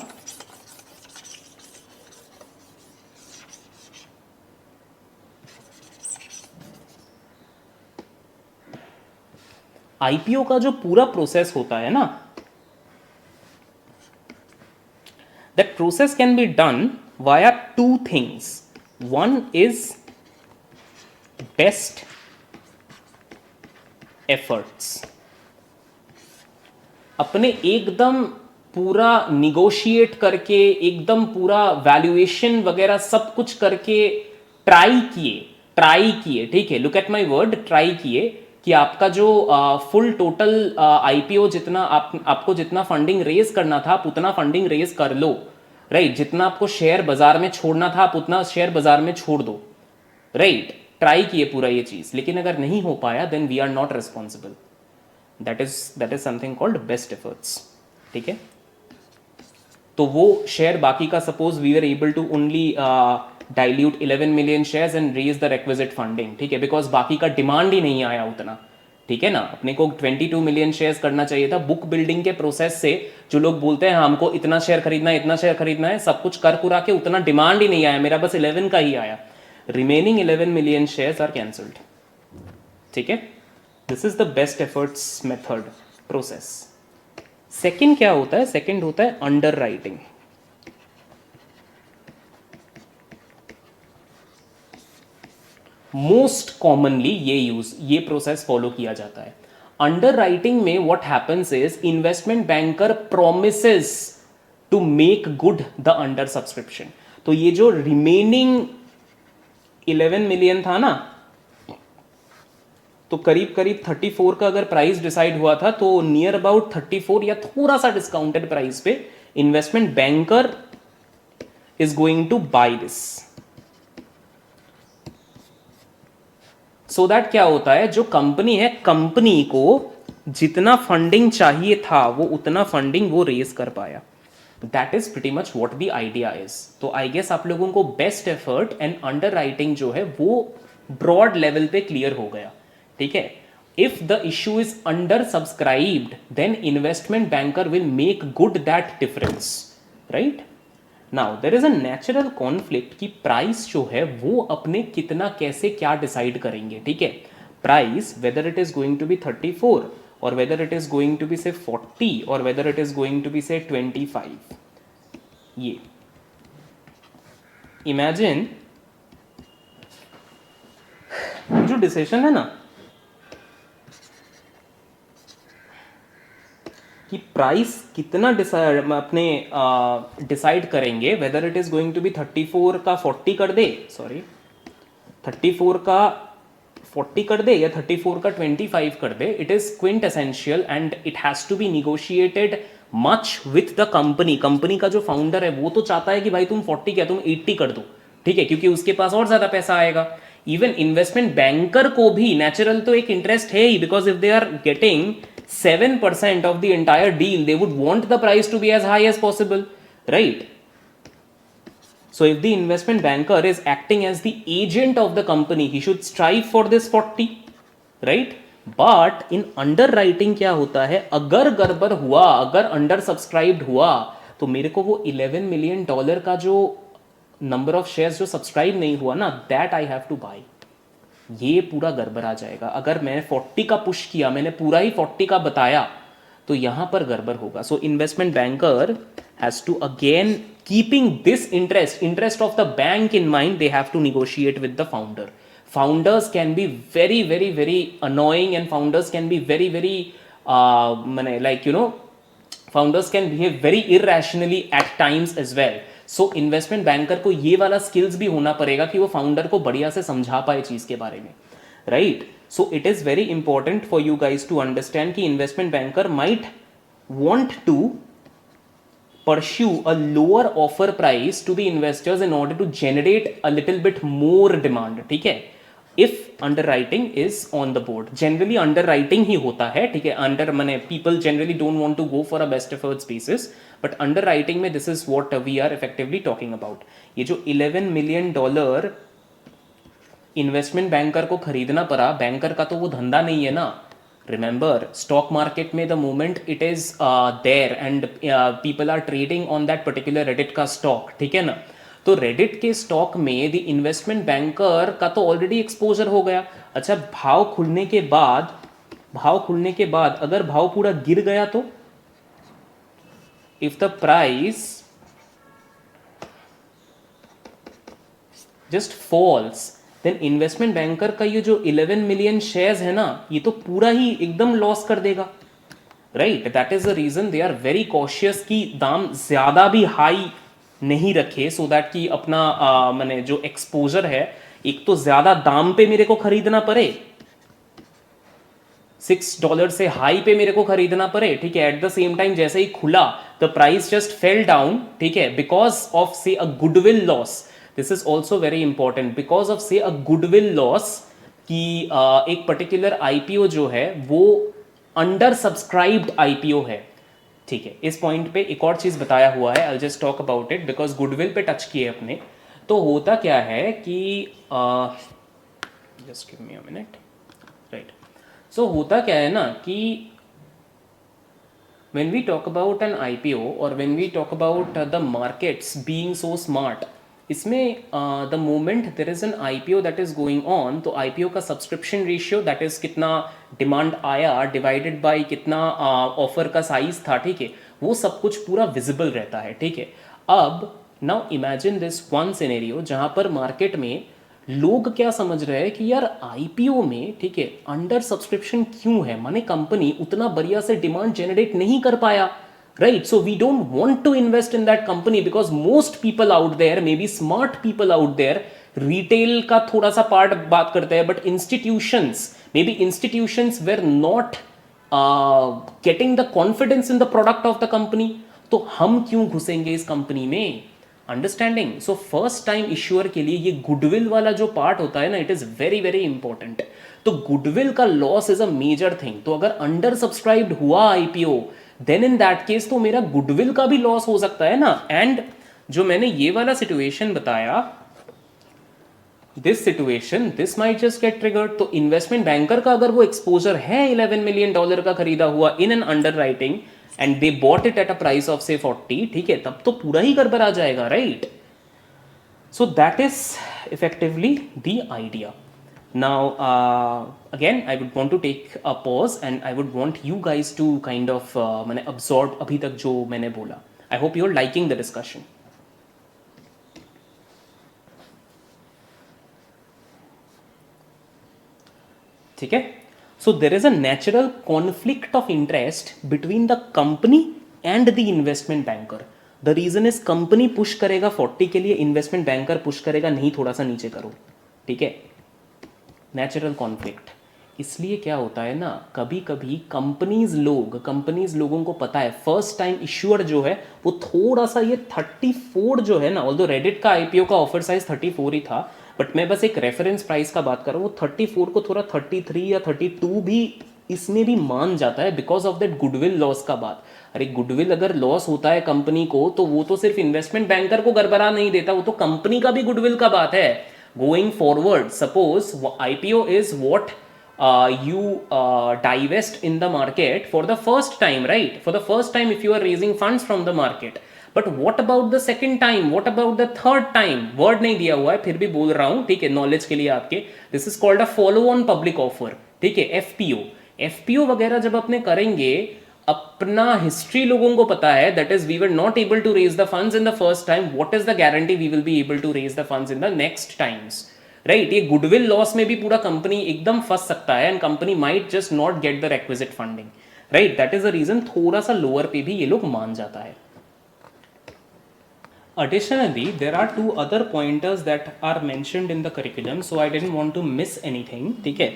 आईपीओ का जो पूरा प्रोसेस होता है ना, that process can be done via two things. One is best efforts, अपने एकदम पूरा निगोशिएट करके, एकदम पूरा वैल्यूएशन वगैरह सब कुछ करके ट्राई किए, ठीक है, look at my word, try किए कि आपका जो फुल टोटल आईपीओ जितना आपको जितना फंडिंग रेज करना था आप उतना फंडिंग रेज कर लो, राइट, जितना आपको शेयर बाजार में छोड़ना था आप उतना शेयर बाजार में छोड़ दो, राइट, ट्राई किए पूरा ये चीज, लेकिन अगर नहीं हो पाया then we are not responsible, that is something called best efforts, ठीक है। तो वो शेयर बाकी का, suppose we are able to only dilute 11 million shares and raise the requisite funding, ठीक है, बिकॉज बाकी का डिमांड ही नहीं आया उतना, ठीक है ना। अपने को 22 मिलियन शेयर्स करना चाहिए था, बुक बिल्डिंग के प्रोसेस से जो लोग बोलते हैं हमको इतना शेयर खरीदना है, इतना शेयर खरीदना है, सब कुछ कर कुरा के उतना डिमांड ही नहीं आया, मेरा बस 11 का ही आया, remaining 11 million shares are cancelled, ठीक है। This is the best efforts method process. Second क्या होता है, सेकंड होता है अंडर राइटिंग। मोस्ट कॉमनली ये प्रोसेस फॉलो किया जाता है। अंडर राइटिंग में what happens is investment banker promises to make good the undersubscription. तो ये जो रिमेनिंग 11 मिलियन था ना, तो करीब करीब 34 का अगर प्राइस डिसाइड हुआ था, तो नियर अबाउट 34 या थोड़ा सा डिस्काउंटेड प्राइस पे investment banker is going to buy this, so that क्या होता है, जो कंपनी है, कंपनी को जितना फंडिंग चाहिए था वो उतना फंडिंग वो रेज कर पाया। That is pretty much what the idea is. तो आई गेस आप लोगों को best effort and under writing जो है वो ब्रॉड लेवल पे क्लियर हो गया, ठीक है। If the issue is undersubscribed then investment banker will make good that difference, right. Now there is a natural conflict कि प्राइस जो है वो अपने कितना कैसे क्या डिसाइड करेंगे, ठीक है। Price whether it is going to be 34 और whether it is going to be say 40 और whether it is going to be say 25। ये इमेजिन जो डिसीजन है ना कि प्राइस कितना अपने डिसाइड करेंगे, whether it is going to be 34 का 40 कर दे, सॉरी 34 का 40 कर दे या 34 का 25 कर दे, it is quintessential and it has to be negotiated much with the company. Company का जो फाउंडर है वो तो चाहता है कि भाई तुम 40 क्या तुम 80 कर दो, ठीक है, क्योंकि उसके पास और ज्यादा पैसा आएगा. इवन इन्वेस्टमेंट बैंकर को भी नेचुरल तो एक इंटरेस्ट है ही, because if they are getting 7% of the entire deal, they would want the price to be as high as possible, right? So if the investment banker is acting as the agent of the company, he should strive for this 40, right? But in underwriting क्या होता है, अगर गड़बड़ हुआ, अगर undersubscribed हुआ, तो मेरे को वो $11 million का जो नंबर ऑफ शेयर्स जो सब्सक्राइब नहीं हुआ ना, that I have two by. ये पूरा गड़बड़ आ जाएगा. अगर मैंने 40 का पुश किया, मैंने पूरा ही 40 का बताया, तो यहां पर गड़बड़ होगा. So investment banker has to again keeping this interest of the bank in mind, they have to negotiate with the founder. Founders can be very very very annoying and founders can be very very like founders can behave very irrationally at times as well. So investment banker को ये वाला skills भी होना पड़ेगा कि वो founder को बढ़िया से समझा पाए चीज के बारे में, right? So it is very important for you guys to understand कि investment banker might want to pursue a lower offer price to the investors in order to generate a little bit more demand, ठीक है, if underwriting is on the board. Generally underwriting ही होता है, ठीक है, under माने people generally don't want to go for a best efforts basis, but underwriting में this is what we are effectively talking about. ये जो $11 million इन्वेस्टमेंट बैंकर को खरीदना पड़ा, बैंकर का तो वो धंधा नहीं है ना. रिमेंबर, स्टॉक मार्केट में the moment it is there and people are trading on that particular Reddit का स्टॉक, ठीक है ना, तो रेडिट के स्टॉक में द इन्वेस्टमेंट बैंकर का तो ऑलरेडी एक्सपोजर हो गया. अच्छा, भाव खुलने के बाद अगर भाव पूरा गिर गया तो, if the price just falls, then investment banker का ये जो 11 मिलियन शेयर्स है ना, ये तो पूरा ही एकदम लॉस कर देगा, right? That is the reason they are very cautious कि दाम ज्यादा भी हाई नहीं रखे, सो दैट कि अपना माने जो एक्सपोजर है, एक तो ज्यादा दाम पे मेरे को खरीदना पड़े, $6 से हाई पे मेरे को खरीदना पड़े, ठीक है, एट द सेम टाइम जैसे ही खुला the price just fell down, ठीक है, बिकॉज ऑफ से a goodwill loss. This is also very important, because of से अ गुडविल लॉस कि एक पर्टिकुलर आईपीओ जो है वो अंडर सब्सक्राइब्ड आईपीओ है, ठीक है. इस पॉइंट पे एक और चीज बताया हुआ है, I just talk about it because goodwill पे टच किए अपने. तो होता क्या है कि just give me a minute, right. So होता क्या है ना कि when we talk about an IPO or when we talk about the markets being so smart, इसमें the moment there is an IPO that is going on, तो IPO का subscription ratio that is कितना demand आया divided by कितना offer का size था, ठीक है, वो सब कुछ पूरा visible रहता है, ठीक है. अब now imagine this one scenario जहाँ पर market में लोग क्या समझ रहे हैं कि यार आईपीओ में, ठीक है, अंडर सब्सक्रिप्शन क्यों है, माने कंपनी उतना बढ़िया से डिमांड जनरेट नहीं कर पाया, right? So we don't want to invest in that company because most people out there, maybe smart people out there, retail का थोड़ा सा पार्ट बात करते हैं, but institutions, maybe institutions were not getting the confidence in the product of the company. तो हम क्यों घुसेंगे इस कंपनी में? Understanding. So first time issuer के लिए ये गुडविल वाला जो पार्ट होता है ना, it is very very important. तो गुडविल का loss is a major thing. तो अगर अंडर सब्सक्राइब्ड हुआ IPO, then in that case तो मेरा गुडविल का भी लॉस हो सकता है ना. एंड जो मैंने ये वाला सिचुएशन बताया, this situation, this might just get triggered. तो इन्वेस्टमेंट बैंकर का अगर वो एक्सपोजर है $11 मिलियन का खरीदा हुआ in an under writing and they bought it at a price of say 40, ठीक है, तब तो पूरा ही गड़बड़ आ जाएगा, right? So that is effectively the idea. Now again I would want to take a pause and I would want you guys to kind of मैंने absorb अभी तक जो मैंने बोला. I hope you're liking the discussion. ठीक है. So there is a natural conflict of interest between the company and the investment banker. The reason is company push करेगा 40 के लिए, इन्वेस्टमेंट बैंकर पुश करेगा नहीं थोड़ा सा नीचे करो, ठीक है, नेचुरल कॉन्फ्लिक्ट. इसलिए क्या होता है ना, कभी कभी कंपनीज लोगों को पता है फर्स्ट टाइम इश्यूअर जो है वो थोड़ा सा ये 34 जो है ना, ऑल्दो रेडिट का आईपीओ का ऑफर साइज 34 ही था, बट मैं बस एक रेफरेंस प्राइस का बात कर रहा हूँ, वो 34 को थोड़ा 33 या 32 भी इसमें भी मान जाता है because of that goodwill loss का बात. अरे गुडविल अगर लॉस होता है कंपनी को तो वो तो सिर्फ इन्वेस्टमेंट बैंकर को गड़बड़ा नहीं देता, वो तो कंपनी का भी गुडविल का बात है. Going forward suppose IPO is what you divest in the market for the first time, right? For the first time if you are raising funds from the market. But what about the second time? What about the third time? Word नहीं दिया हुआ है फिर भी बोल रहा हूँ, ठीक है, नॉलेज के लिए आपके. This is called a follow on public offer, ठीक है, एफपीओ. एफपीओ वगैरह जब अपने करेंगे, अपना हिस्ट्री लोगों को पता है, that is we were not able to raise the funds in the first time, what is the guarantee we will be able to raise the funds in the next times, right. ये goodwill loss में भी पूरा company एकदम फंस सकता है and company might just not get the requisite funding, right. That is the reason थोड़ा सा लोअर पे भी ये लोग मान जाता है. Additionally, there are two other pointers that are mentioned in the curriculum, so I didn't want to miss anything, ठीक है,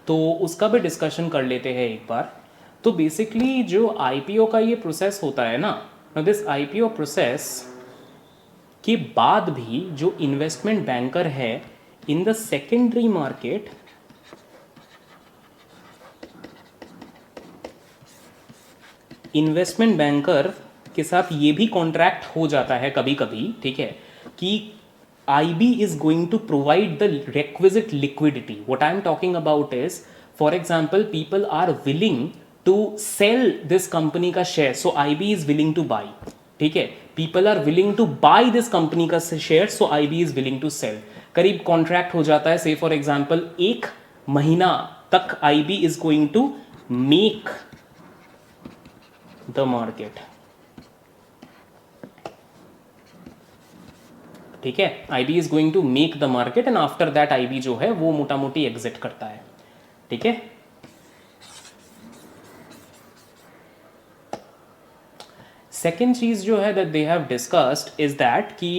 तो उसका भी डिस्कशन कर लेते हैं एक बार. तो बेसिकली जो आईपीओ का ये प्रोसेस होता है ना, दिस आईपीओ प्रोसेस के बाद भी जो इन्वेस्टमेंट बैंकर है in the secondary market, investment banker के साथ ये भी कॉन्ट्रैक्ट हो जाता है कभी कभी, ठीक है, कि IB is going to provide the requisite liquidity. What I am talking about is, for example, people are willing to sell this company का share, so IB is willing to buy, ठीक है. People are willing to buy this company का share, so IB is willing to sell. करीब contract हो जाता है, say for example, एक महीना तक IB is going to make the market, ठीक है. IB is going to make the market and after that IB जो है वो मोटा मोटी एग्जिट करता है, ठीक है. सेकेंड चीज जो है that they have discussed is that कि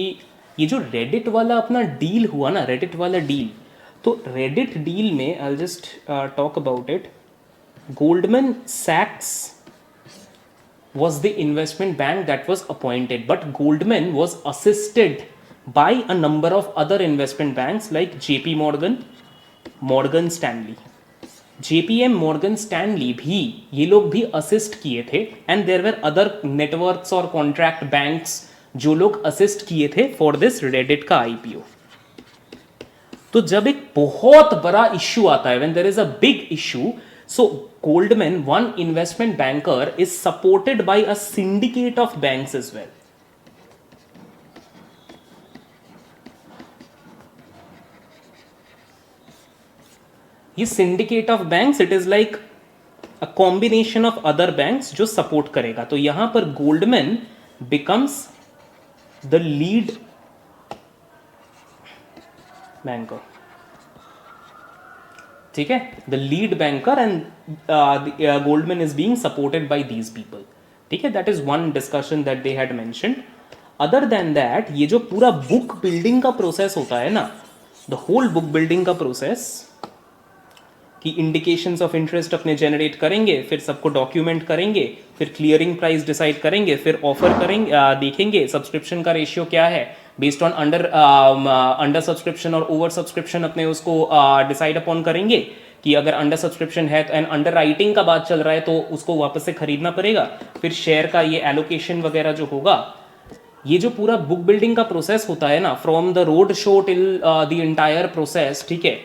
ये जो रेडिट वाला अपना डील हुआ ना, रेडिट वाला डील, तो रेडिट डील में I just talk about it. Goldman सैक्स was the investment bank that was appointed, but Goldman was assisted by a number of other investment banks like JP Morgan, Morgan Stanley. JPM Morgan Stanley भी ये लोग भी assist किए थे and there were other networks और contract banks जो लोग assist किए थे फॉर दिस रेडिट का आईपीओ. तो जब एक बहुत बड़ा इश्यू आता है, when there is a big issue, so Goldman, one investment banker, is supported by a syndicate of banks as well. ये syndicate of banks, it is like a combination of other banks जो support करेगा. तो यहां पर Goldman becomes the lead banker, ठीक है, the lead banker and Goldman is being supported by these people, ठीक है. That is one discussion that they had mentioned. Other than that ये जो पूरा बुक बिल्डिंग का प्रोसेस होता है ना, द होल बुक बिल्डिंग का प्रोसेस, कि इंडिकेशंस ऑफ इंटरेस्ट अपने जनरेट करेंगे, फिर सबको डॉक्यूमेंट करेंगे, फिर क्लियरिंग प्राइस डिसाइड करेंगे, फिर ऑफर करेंगे, देखेंगे सब्सक्रिप्शन का रेशियो क्या है, बेस्ड ऑन अंडर सब्सक्रिप्शन और ओवर सब्सक्रिप्शन अपने उसको डिसाइड अपॉन करेंगे कि अगर अंडर सब्सक्रिप्शन है तो एंड अंडर राइटिंग का बात चल रहा है तो उसको वापस से खरीदना पड़ेगा. फिर शेयर का ये एलोकेशन वगैरह जो होगा, ये जो पूरा बुक बिल्डिंग का प्रोसेस होता है ना, from the road show till the entire process, ठीक है,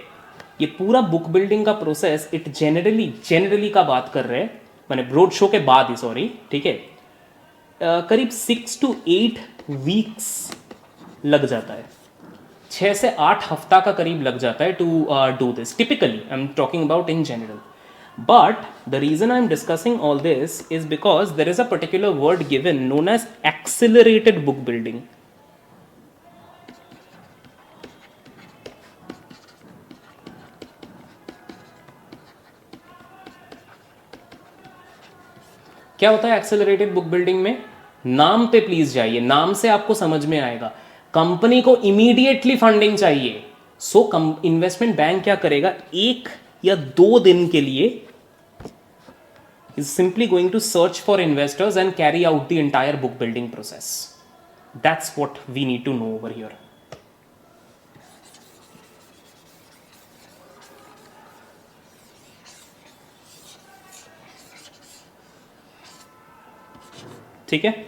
ये पूरा बुक बिल्डिंग का प्रोसेस इट जनरली का बात कर रहे हैं, मैंने रोड शो के बाद ही, सॉरी, ठीक है, करीब 6 to 8 वीक्स लग जाता है, 6 से 8 हफ्ता का करीब लग जाता है to do this. Typically I am talking about in general, but the reason I am discussing all this is because there is a particular word given known as accelerated book building. क्या होता है accelerated book building में? नाम पे please जाइए, नाम से आपको समझ में आएगा। कंपनी को इमीडिएटली फंडिंग चाहिए, सो इन्वेस्टमेंट बैंक क्या करेगा, 1 या 2 दिन के लिए is simply going to search for investors and carry out the entire book building process. That's what we need to know over here. ठीक है,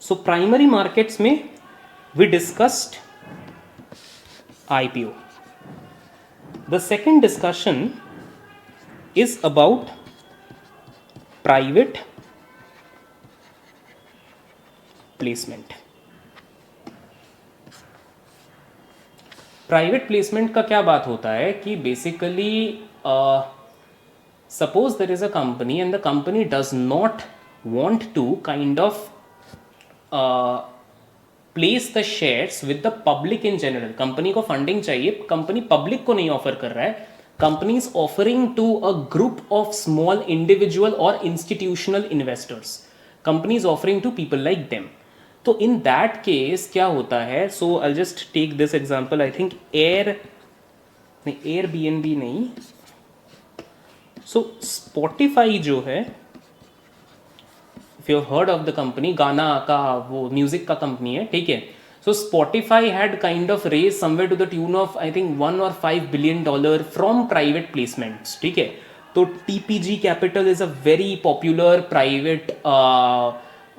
सो प्राइमरी मार्केट्स में we discussed IPO. The second discussion is about private placement. Private placement का क्या बात होता है कि basically suppose there is a company and the company does not want to kind of place the shares with the public in general. Company को funding चाहिए, company public को नहीं ऑफर कर रहा है, company is offering to a group of small individual और institutional investors, company is offering to people like them. तो in that case क्या होता है, so I just take this example, I think Airbnb नहीं, so Spotify जो है, if you have heard of the company, गाना का वो म्यूजिक का कंपनी है, ठीक है। So Spotify had kind of raise somewhere to the tune of I think $1 or $5 billion from private placements, ठीक है। तो TPG Capital is a very popular private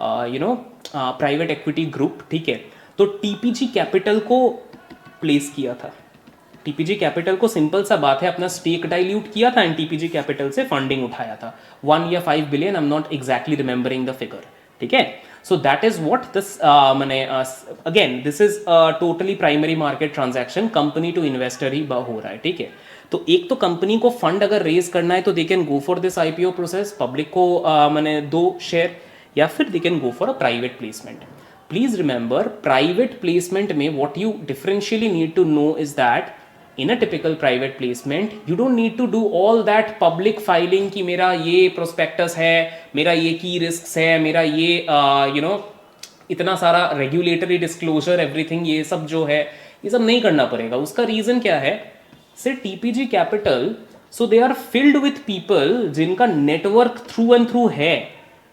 private equity group, ठीक है। तो टीपीजी कैपिटल को प्लेस किया था, TPG capital को सिंपल सा बात है अपना स्टेक डाइल्यूट किया था एंड टीपीजी कैपिटल से फंडिंग उठाया था, 1 या 5 billion, I am not exactly remembering the figure, ठीक है। So that is what this मैंने again this is totally primary market transaction, company to investor ही हो रहा है, ठीक है। तो एक तो कंपनी को फंड अगर रेज करना है तो they can go for this IPO process, public को मैंने 2 शेयर, या फिर they can go for a private placement. Please remember private placement में what you differentially need to know is that in a typical private placement you don't need to do all that public filing कि मेरा ये prospectus है, मेरा ये key risks है, मेरा ये इतना सारा regulatory disclosure everything, ये सब जो है ये सब नहीं करना पड़ेगा। उसका रीज़न क्या है, से TPG Capital so they are filled with people जिनका network through and through है,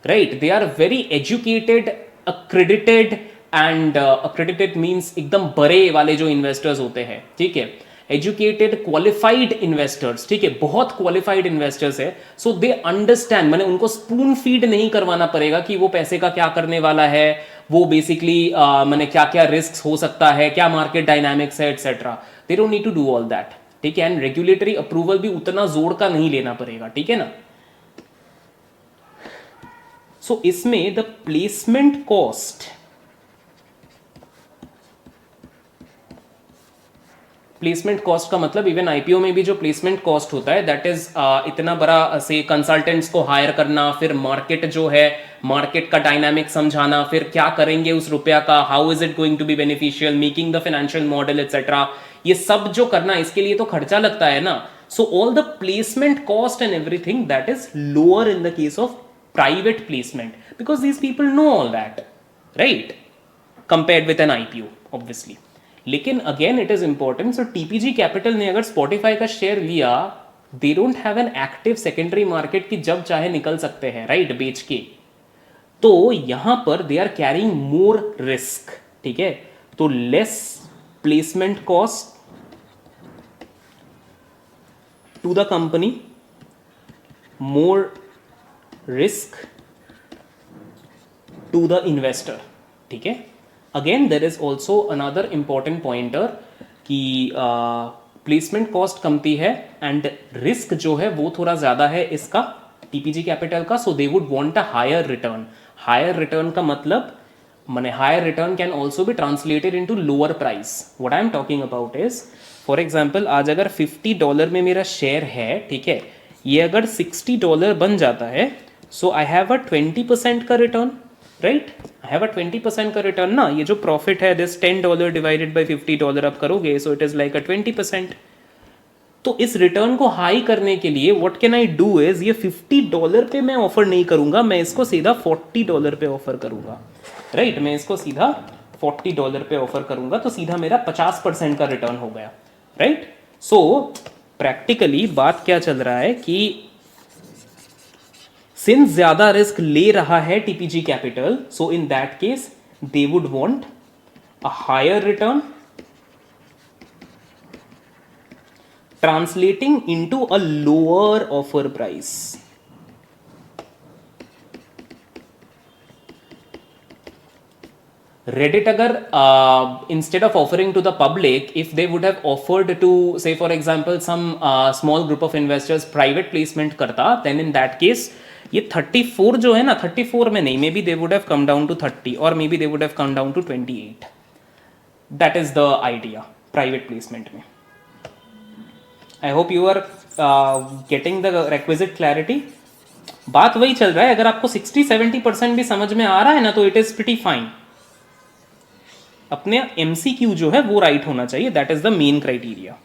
right? They are very educated, accredited and accredited means एकदम बड़े वाले जो investors होते हैं, ठीक है, एजुकेटेड क्वालिफाइड इन्वेस्टर्स, ठीक है, बहुत क्वालिफाइड इन्वेस्टर्स है। सो दे अंडरस्टैंड, मैंने उनको स्पून फीड नहीं करवाना पड़ेगा कि वो पैसे का क्या करने वाला है, वो बेसिकली मैंने क्या क्या रिस्क हो सकता है, क्या मार्केट डायनामिक्स है etcetera, they don't need to do all that, ठीक है। एंड रेगुलेटरी अप्रूवल भी उतना जोर का नहीं लेना पड़ेगा, ठीक है ना। सो इसमें the placement cost, placement cost का मतलब इवन आईपीओ में भी जो प्लेसमेंट कॉस्ट होता है दैट इज इतना बड़ा से कंसल्टेंट्स को हायर करना, फिर मार्केट जो है मार्केट का डायनामिक समझाना, फिर क्या करेंगे उस रुपया का, how is it going to be beneficial, making the financial model etcetera, ये सब जो करना इसके लिए तो खर्चा लगता है ना। So all the placement cost and everything that is lower in the case of private placement because these people know all that, right, compared with an IPO obviously. लेकिन again it is important, so TPG Capital ने अगर Spotify का share लिया, they don't have an active secondary market की जब चाहे निकल सकते हैं, राइट, बेच के। तो यहां पर they are carrying more risk, ठीक है। तो less placement cost to the company, more risk to the investor, ठीक है। Again there is also another important pointer कि प्लेसमेंट कॉस्ट कमती है एंड रिस्क जो है वो थोड़ा ज़्यादा है इसका टीपीजी कैपिटल का, so they would want a higher return. Higher return का मतलब माने higher return can also be translated into lower price. What I am talking about is, for example आज अगर $50 में मेरा शेयर है, ठीक है, ये अगर $60 बन जाता है, सो आई हैव अ 20% का return, right, I have a 20% का रिटर्न ना। ये जो प्रॉफिट है दिस $10 डिवाइडेड बाय $50 आप करोगे, सो इट इज लाइक अ 20%। तो इस रिटर्न को हाई करने के लिए what can I do is, ये $50 पे मैं ऑफर नहीं करूंगा, मैं इसको सीधा $40 पे ऑफर करूंगा, राइट मैं इसको सीधा $40 पे ऑफर करूंगा, तो सीधा मेरा 50% का रिटर्न हो गया, राइट। सो प्रैक्टिकली बात क्या चल रहा है कि सिंस ज्यादा रिस्क ले रहा है TPG capital, so in that case they would want a higher return translating into a lower offer price. Reddit अगर instead of offering to the public, if they would have offered to say for example some small group of investors private placement करता, then in that case ये 34 जो है ना, 34 में नहीं, maybe they would have come down to 30 or maybe they would have come down to 28. That is the idea private placement में. I hope you are getting the requisite clarity. बात वही चल रहा है, अगर आपको 60-70% भी समझ में आ रहा है ना तो इट इज प्रीटी फाइन। अपने MCQ जो है वो राइट होना चाहिए, that is the main criteria.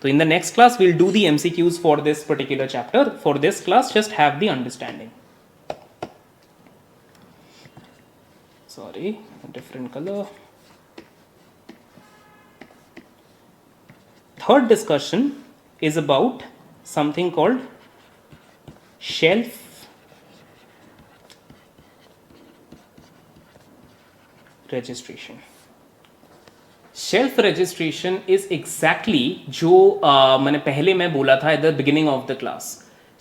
तो in the next class we'll do the MCQs for this particular chapter. For this class just have the understanding. Sorry, different colour. Third discussion is about something called shelf registration. Shelf registration is exactly जो मैंने बोला था at the beginning of the class.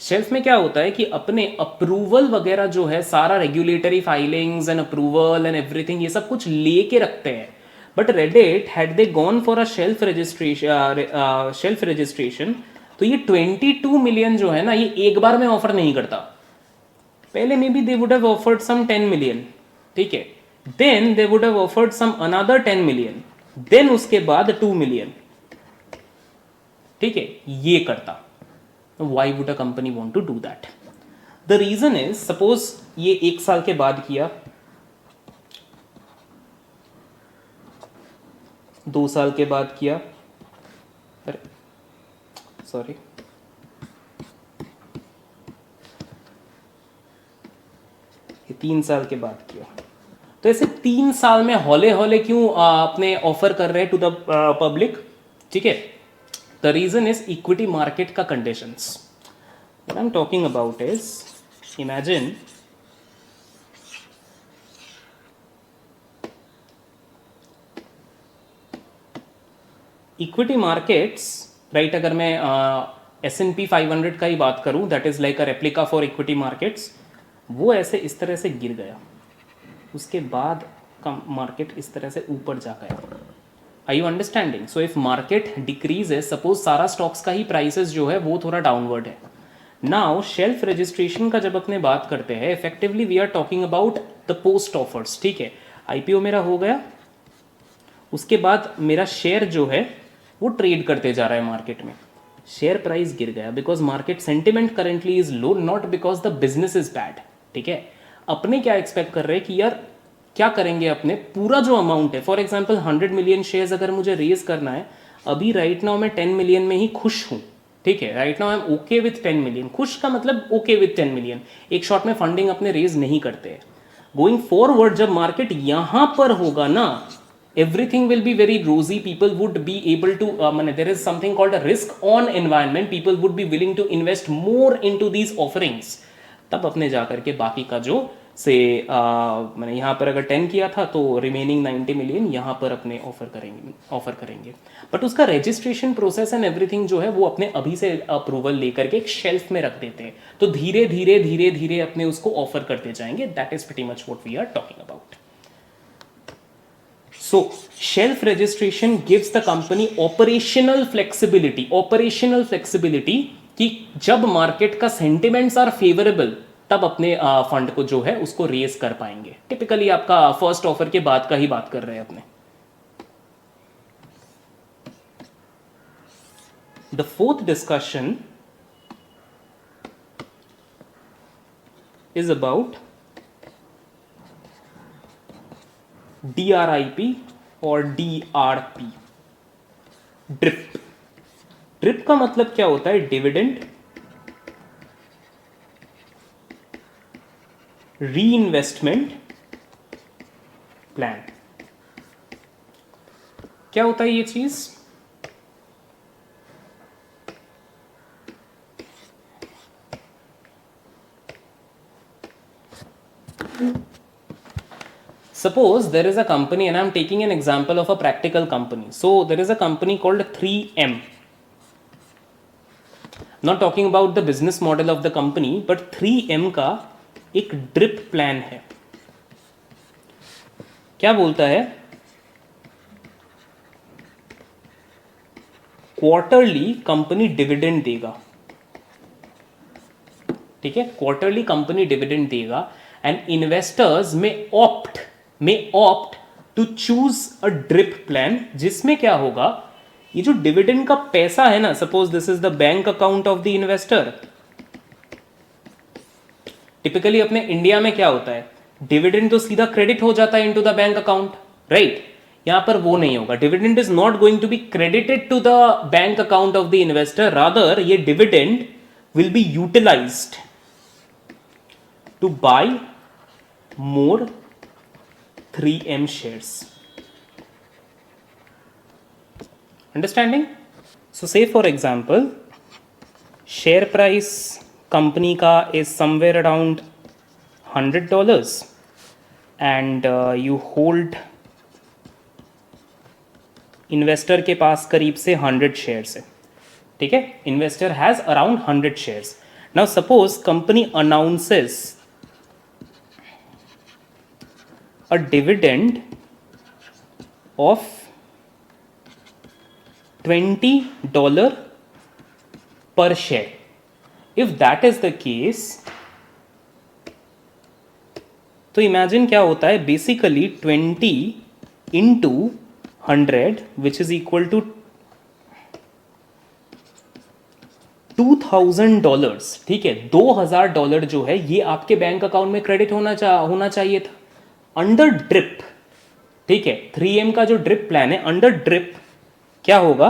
Shelf में क्या होता है कि अपने अप्रूवल वगैरह जो है, सारा regulatory filings and approval and everything, ये सब कुछ लेके रखते हैं। But Reddit had they gone for a shelf registration, तो ये 22 मिलियन जो है ना, ये एक बार में ऑफर नहीं करता। पहले maybe they would have offered some 10 million, ठीक है, then they would have offered some another 10 million, देन उसके बाद 2 मिलियन, ठीक है, ये करता। Why would a company want to do that? The reason is, suppose ये 1 साल के बाद किया, 2 साल के बाद किया, अरे सॉरी, ये 3 साल के बाद किया, तो ऐसे 3 साल में हौले हौले क्यों अपने ऑफर कर रहे हैं टू द पब्लिक? ठीक है, the reason is equity market का conditions. What I am talking about is, imagine equity markets, right, अगर मैं S&P 500 का ही बात करूं, that is like a replica for equity markets, वो ऐसे इस तरह से गिर गया, उसके बाद का मार्केट इस तरह से ऊपर जा गया। Are you understanding? So if market decreases, suppose सारा स्टॉक्स का ही प्राइसेस जो है वो थोड़ा डाउनवर्ड है। नाउ शेल्फ रजिस्ट्रेशन का जब अपने बात करते हैं, effectively we are talking about the post offers, ठीक है। IPO मेरा हो गया, उसके बाद मेरा शेयर जो है वो ट्रेड करते जा रहा है मार्केट में, शेयर प्राइस गिर गया because market sentiment currently is low, not because the business is bad, ठीक है। अपने क्या एक्सपेक्ट कर रहे हैं कि यार क्या करेंगे, अपने पूरा जो अमाउंट है, फॉर एग्जांपल 100 मिलियन शेयर्स अगर मुझे रेज करना है, अभी राइट नाउ मैं 10 मिलियन में ही खुश हूँ, ठीक है, right now I am okay with 10 million. खुश का मतलब ओके विथ 10 मिलियन, एक शॉट में फंडिंग अपने रेज नहीं करते हैं। गोइंग फॉरवर्ड जब मार्केट यहां पर होगा ना, everything will be very rosy, people would be able to there is something called a risk on environment, people would be willing to invest more into these offerings। तब अपने जाकर के बाकी का जो से मैंने यहाँ पर अगर 10 किया था तो रिमेनिंग 90 मिलियन यहाँ पर अपने ऑफर करेंगे। बट उसका रजिस्ट्रेशन प्रोसेस एंड एवरीथिंग जो है वो अपने अभी से अप्रूवल लेकर के एक शेल्फ में रख देते हैं, तो धीरे धीरे धीरे धीरे अपने उसको ऑफर करते जाएंगे। That is pretty much what we are talking about. So shelf registration gives the company operational flexibility कि जब मार्केट का सेंटिमेंट्स आर फेवरेबल तब अपने फंड को जो है उसको रेज कर पाएंगे। टिपिकली आपका फर्स्ट ऑफर के बाद का ही बात कर रहे हैं अपने। The fourth discussion is about DRIP और DRP, ड्रिप। ड्रिप का मतलब क्या होता है? Dividend reinvestment plan. क्या होता है ये चीज? Suppose there is a company, and I'm taking an example of a practical company. So there is a company called 3M. Not talking about the business model of the company, but 3M का एक drip plan है। क्या बोलता है? Quarterly company dividend देगा, ठीक है, quarterly company dividend देगा, and investors may opt to choose a drip plan, जिसमें क्या होगा, ये जो डिविडेंड का पैसा है ना, suppose this is the bank account of the investor. Typically अपने इंडिया में क्या होता है, डिविडेंड तो सीधा क्रेडिट हो जाता है into the bank account, right? यहां पर वो नहीं होगा। Dividend is not going to be credited to the bank account of the investor, rather ये dividend will be utilised to buy more 3M shares. Understanding? So say for example, share price company का is somewhere around $100 and you hold investor के पास करीब से 100 shares है, ठीक है? Investor has around 100 shares. Now suppose company announces a dividend of $20 per share. If that is the case, तो imagine क्या होता है, basically 20 into 100 which is equal to $2,000, ठीक है? $2,000 जो है ये आपके बैंक अकाउंट में क्रेडिट होना चाहिए था अंडर ड्रिप, ठीक है? 3M का जो ड्रिप प्लान है, अंडर ड्रिप क्या होगा,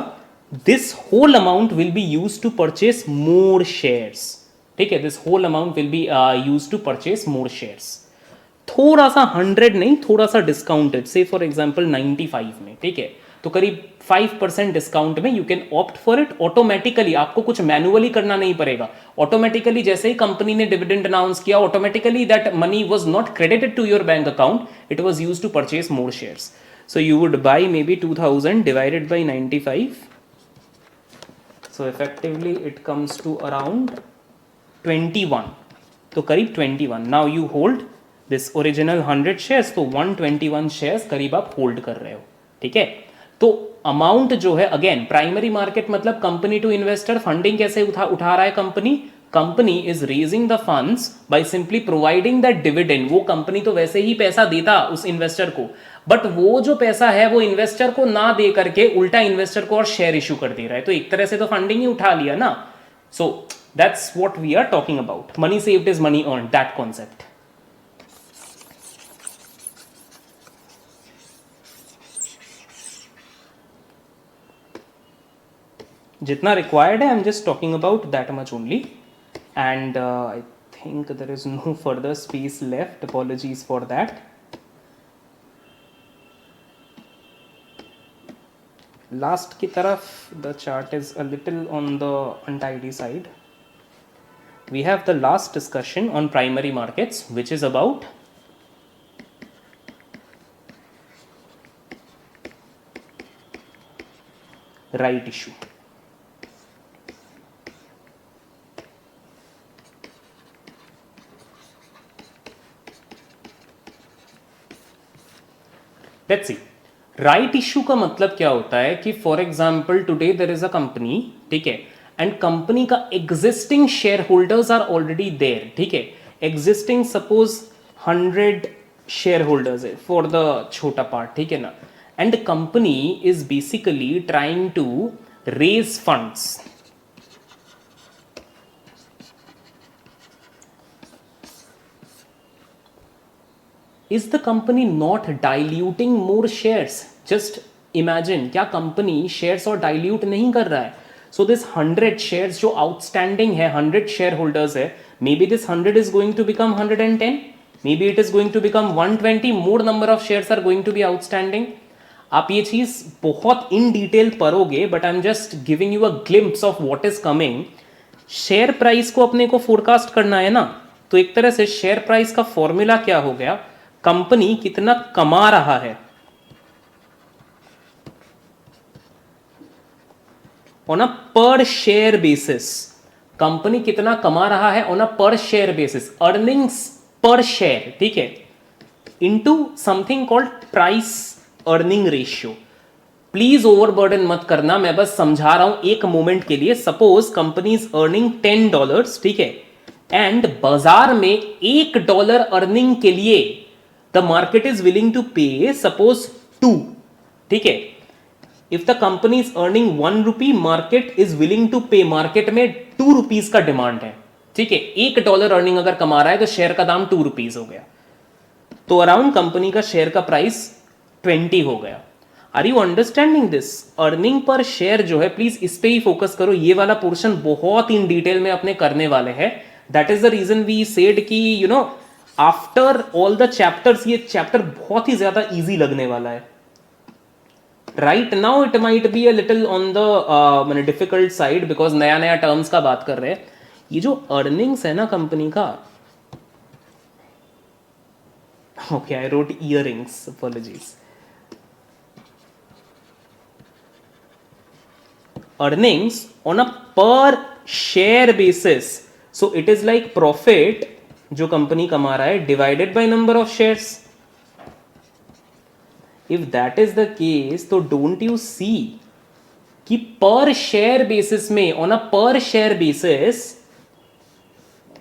this whole amount will be use to purchase more shares, ठीक है? This whole amount will be use to purchase more shares. थोड़ा सा 100 नहीं, थोड़ा सा डिस्काउंटेड, से फॉर एग्जांपल 95 में, ठीक है? तो करीब 5% डिस्काउंट में you can opt for it automatically. आपको कुछ मैनुअली करना नहीं पड़ेगा, ऑटोमेटिकली जैसे ही कंपनी ने डिविडेंड अनाउंस किया, automatically that money was not credited to your bank account, it was used to purchase more shares. So you would buy maybe 2000 divided by 95, so effectively it comes to around 21, तो करीब 21। Now you hold this original 100 shares, तो 121 shares करीब आप hold कर रहे हो, ठीक है? तो अमाउंट जो है, अगेन प्राइमरी मार्केट मतलब कंपनी टू इन्वेस्टर, फंडिंग कैसे उठा रहा है company is raising the funds by simply providing that dividend. वो कंपनी तो वैसे ही पैसा देता उस इन्वेस्टर को, बट वो जो पैसा है वो इन्वेस्टर को ना दे करके उल्टा इन्वेस्टर को और शेयर इशू कर दे रहा है, तो एक तरह से तो फंडिंग ही उठा लिया ना। So that's what we are talking about, money saved is money earned, that concept. जितना रिक्वायर्ड है, I am just talking about that much only, and I think there is no further space left, apologies for that. Last की तरफ the chart is a little on the untidy side. We have the last discussion on primary markets which is about right issue. Let's see, right issue का मतलब क्या होता है कि for example today there is a company, ठीक है, and company का existing share holders are already there, ठीक है? एग्जिस्टिंग सपोज 100 शेयर होल्डर्स है फॉर द छोटा पार्ट, ठीक है ना? And company is basically trying to raise funds. Is the company not diluting more shares? Just imagine, क्या company shares और dilute नहीं कर रहा है? सो दिस 100 शेयर्स जो आउटस्टैंडिंग है, 100 शेयर होल्डर्स है, maybe this 100 is going to become 110, maybe it is going to become 120, more number of shares are going to be outstanding. आप ये चीज बहुत इन डिटेल पढ़ोगे, but I am just giving you a glimpse of what is coming. Share price को अपने को forecast करना है ना, तो एक तरह से शेयर प्राइस का फॉर्मूला क्या हो गया, कंपनी कितना कमा रहा है ऑन अ पर शेयर बेसिस. कंपनी कितना कमा रहा है ऑन अ पर share basis, earnings per share, ठीक है, into something called price earning ratio. Please overburden मत करना, मैं बस समझा रहा हूं एक मोमेंट के लिए. सपोज कंपनी इज अर्निंग $10, ठीक है, एंड बाजार में $1 अर्निंग के लिए the market is willing to pay suppose 2, ठीक है. If the company is earning ₹1, market is willing to pay, market में ₹2 का डिमांड है, ठीक है. $1 अर्निंग अगर कमा रहा है तो शेयर का दाम ₹2 हो गया, तो अराउंड कंपनी का शेयर का प्राइस 20 हो गया. Are you understanding this? Earning per share जो है, प्लीज इस पे ही फोकस करो. ये वाला पोर्शन बहुत इन डिटेल में अपने करने वाले हैं. That is the reason we said कि you know after all the chapters ये चैप्टर बहुत ही ज्यादा इजी लगने वाला है. Right now it might be a little on the difficult side because नया नया टर्म्स का बात कर रहे हैं. ये जो अर्निंग्स है ना कंपनी का, okay I wrote earrings, apologies. earnings on a per share basis, so it is like profit जो कंपनी कमा रहा है divided by number of shares. If that is the case, तो don't you see कि per share basis में, on a per share basis,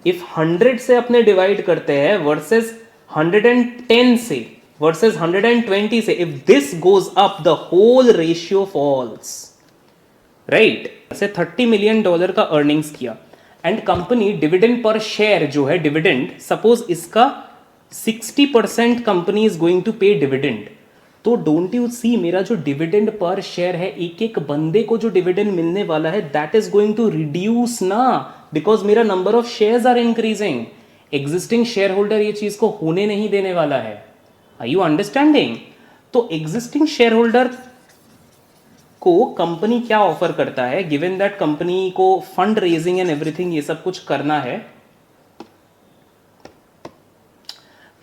if 100 से अपने divide करते हैं versus 110 से versus 120 से, if this goes up, the whole ratio falls. Right से $30 मिलियन का अर्निंग्स किया and company dividend per share जो है, डिविडेंड सपोज इसका 60% कंपनी इज गोइंग टू पे डिविडेंड, तो डोंट यू सी मेरा जो डिविडेंड पर शेयर है, एक एक बंदे को जो डिविडेंड मिलने वाला है, that is going to reduce ना, बिकॉज मेरा number of shares are increasing. Existing shareholder ये चीज को होने नहीं देने वाला है. Are you understanding? तो एग्जिस्टिंग शेयर होल्डर को कंपनी क्या ऑफर करता है, गिवन दैट कंपनी को फंड रेजिंग एंड एवरीथिंग ये सब कुछ करना है,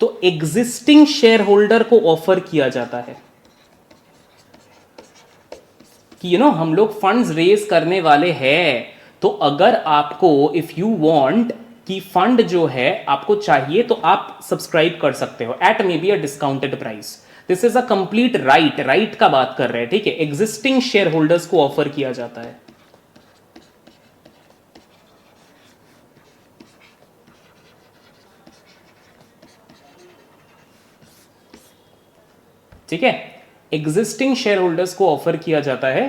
तो एग्जिस्टिंग शेयर होल्डर को ऑफर किया जाता है कि यू नो हम लोग फंड्स रेज करने वाले हैं, तो अगर आपको इफ यू वांट कि फंड जो है आपको चाहिए तो आप सब्सक्राइब कर सकते हो at maybe a discounted price. This is a complete right का बात कर रहे हैं, ठीक है. एग्जिस्टिंग शेयर होल्डर्स को ऑफर किया जाता है. ठीक है, एग्जिस्टिंग शेयर होल्डर्स को ऑफर किया जाता है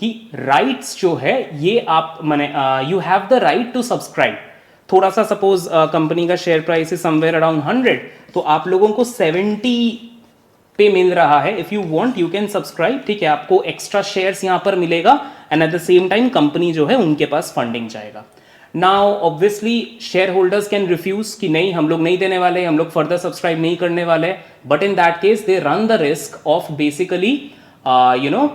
कि राइट्स जो है ये आप माने you have the right to subscribe. थोड़ा सा सपोज कंपनी का शेयर प्राइस है समवेयर अराउंड 100, तो आप लोगों को 70 पे मिल रहा है. If you want you can subscribe, ठीक है. आपको एक्स्ट्रा शेयर्स यहां पर मिलेगा and at the same time company जो है उनके पास फंडिंग जाएगा. Now obviously share holders can refuse कि नहीं हम लोग नहीं देने वाले, हम लोग फर्दर सब्सक्राइब नहीं करने वाले, but in that case they run the risk of basically you know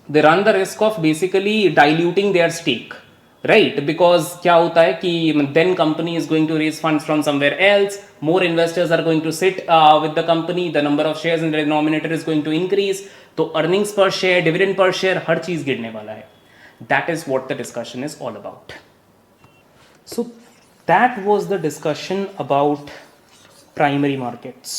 they run the risk of basically diluting their stake, right. Because क्या होता है कि then company is going to raise funds from somewhere else, more investors are going to sit with the company, the number of shares in the denominator is going to increase, तो earnings per share, dividend per share, हर चीज गिरने वाला है. That is what the discussion is all about. So that was the discussion about primary markets.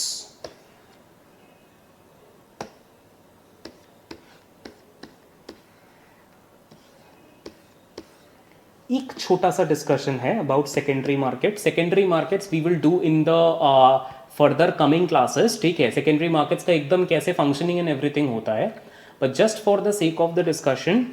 एक छोटा सा discussion है about secondary market. Secondary markets we will do in the further coming classes, ठीक है. सेकेंडरी मार्केट्स का एकदम कैसे functioning and everything होता है, but just for the sake of the discussion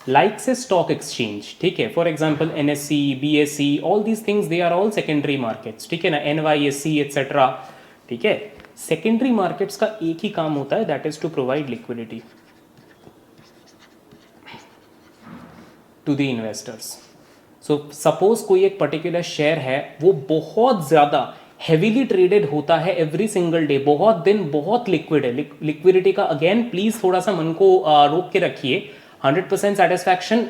like say stock exchange, ठीक है. For example NSE, BSE, all these things they are all secondary markets, ठीक है ना. NYSE एटसेट्रा, ठीक है. सेकेंडरी मार्केट्स का एक ही काम होता है, that is to provide liquidity to the investors. So suppose कोई एक पर्टिकुलर शेयर है, वो बहुत ज़्यादा हेवीली ट्रेडेड होता है एवरी सिंगल डे, बहुत दिन बहुत लिक्विड है. लिक्विडिटी का अगेन प्लीज थोड़ा सा मन को रोक के रखिए. 100% satisfaction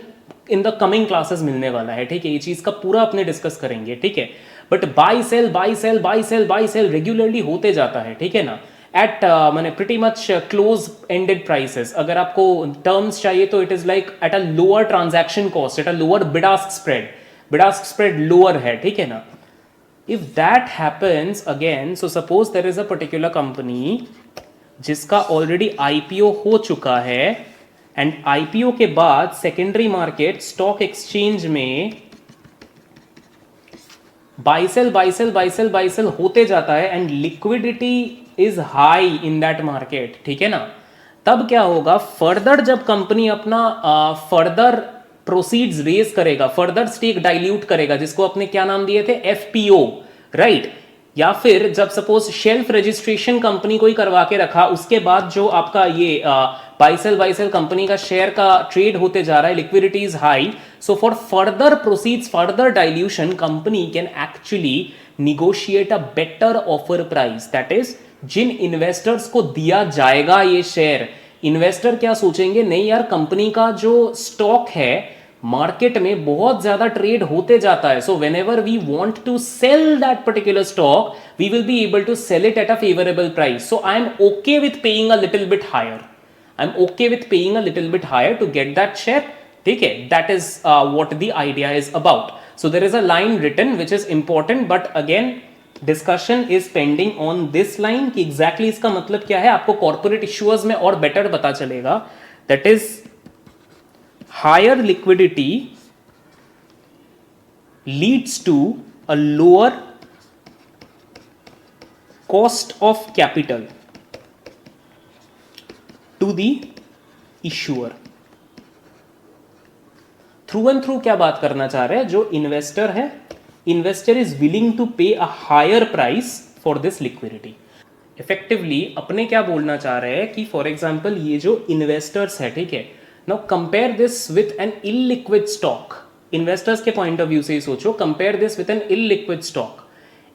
in the coming classes मिलने वाला है, ठीक है. ये चीज़ का पूरा अपने डिस्कस करेंगे, ठीक है. But buy sell buy sell buy sell buy sell regularly होते जाता है, ठीक है ना. एट मैंने pretty much close ended prices. अगर आपको टर्म्स चाहिए तो it is like at a lower transaction cost, at a lower bid ask spread. Bid ask spread lower है, ठीक है ना. If that happens again, so suppose there is a particular company जिसका already IPO हो चुका है, and IPO के बाद सेकेंडरी मार्केट स्टॉक एक्सचेंज में buy sell buy sell buy sell buy sell होते जाता है, and liquidity is high in that market, ठीक है ना. तब क्या होगा, फर्दर जब कंपनी अपना फर्दर प्रोसीड्स रेज करेगा, फर्दर स्टेक डाइल्यूट करेगा, जिसको अपने क्या नाम दिए थे, एफपीओ, राइट. या फिर जब सपोज शेल्फ रजिस्ट्रेशन कंपनी कोई करवा के रखा, उसके बाद जो आपका ये बाई सेल कंपनी का शेयर का ट्रेड होते जा रहा है, liquidity is high. So for further proceeds, further dilution, company can actually negotiate a better offer price. That is जिन इन्वेस्टर्स को दिया जाएगा ये शेयर, इन्वेस्टर क्या सोचेंगे, नहीं यार कंपनी का जो स्टॉक है मार्केट में बहुत ज्यादा ट्रेड होते जाता है, so whenever we want to sell that particular stock, we will be able to sell it at a favourable price. So I am okay with paying a little bit higher, I am okay with paying a little bit higher to get that share, ठीक है. That is what the idea is about. So there is a line written which is important, but again discussion is pending on this line कि exactly इसका मतलब क्या है. आपको corporate issuers में और बेटर पता चलेगा. That is higher liquidity leads to a lower cost of capital to the issuer. Through and through क्या बात करना चाह रहे हैं, जो इन्वेस्टर है, investor is willing to pay a higher price for this liquidity. Effectively अपने क्या बोलना चाह रहे हैं कि फॉर एग्जाम्पल ये जो इन्वेस्टर्स है, ठीक है, Now compare this with an illiquid stock. Investors के point of view से ही सोचो, compare this with an illiquid stock.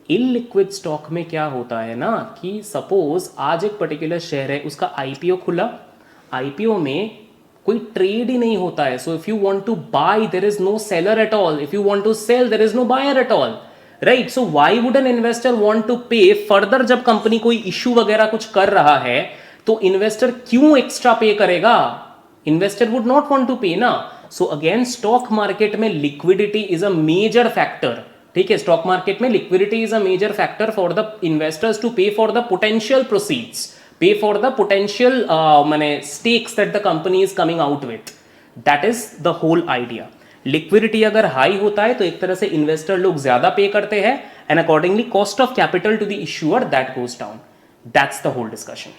Illiquid stock में क्या होता है ना कि suppose आज एक particular शेयर है, उसका IPO खुला, IPO में कोई ट्रेड ही नहीं होता है. So if you want to buy, there is no seller at all. If you want to sell, there is no buyer at all. Right? So why would an investor want to pay further? जब company कोई issue वगैरह कुछ कर रहा है, तो investor क्यों extra पे करेगा? Investor would not want to pay ना. So again stock market में liquidity is a major factor, ठीक है. stock market में liquidity is a major factor for the investors to pay for the potential proceeds, pay for the potential माने stakes that the company is coming out with. That is the whole idea. liquidity अगर high होता है तो एक तरह से investor लोग ज़्यादा pay करते हैं, and accordingly cost of capital to the issuer that goes down. That's the whole discussion.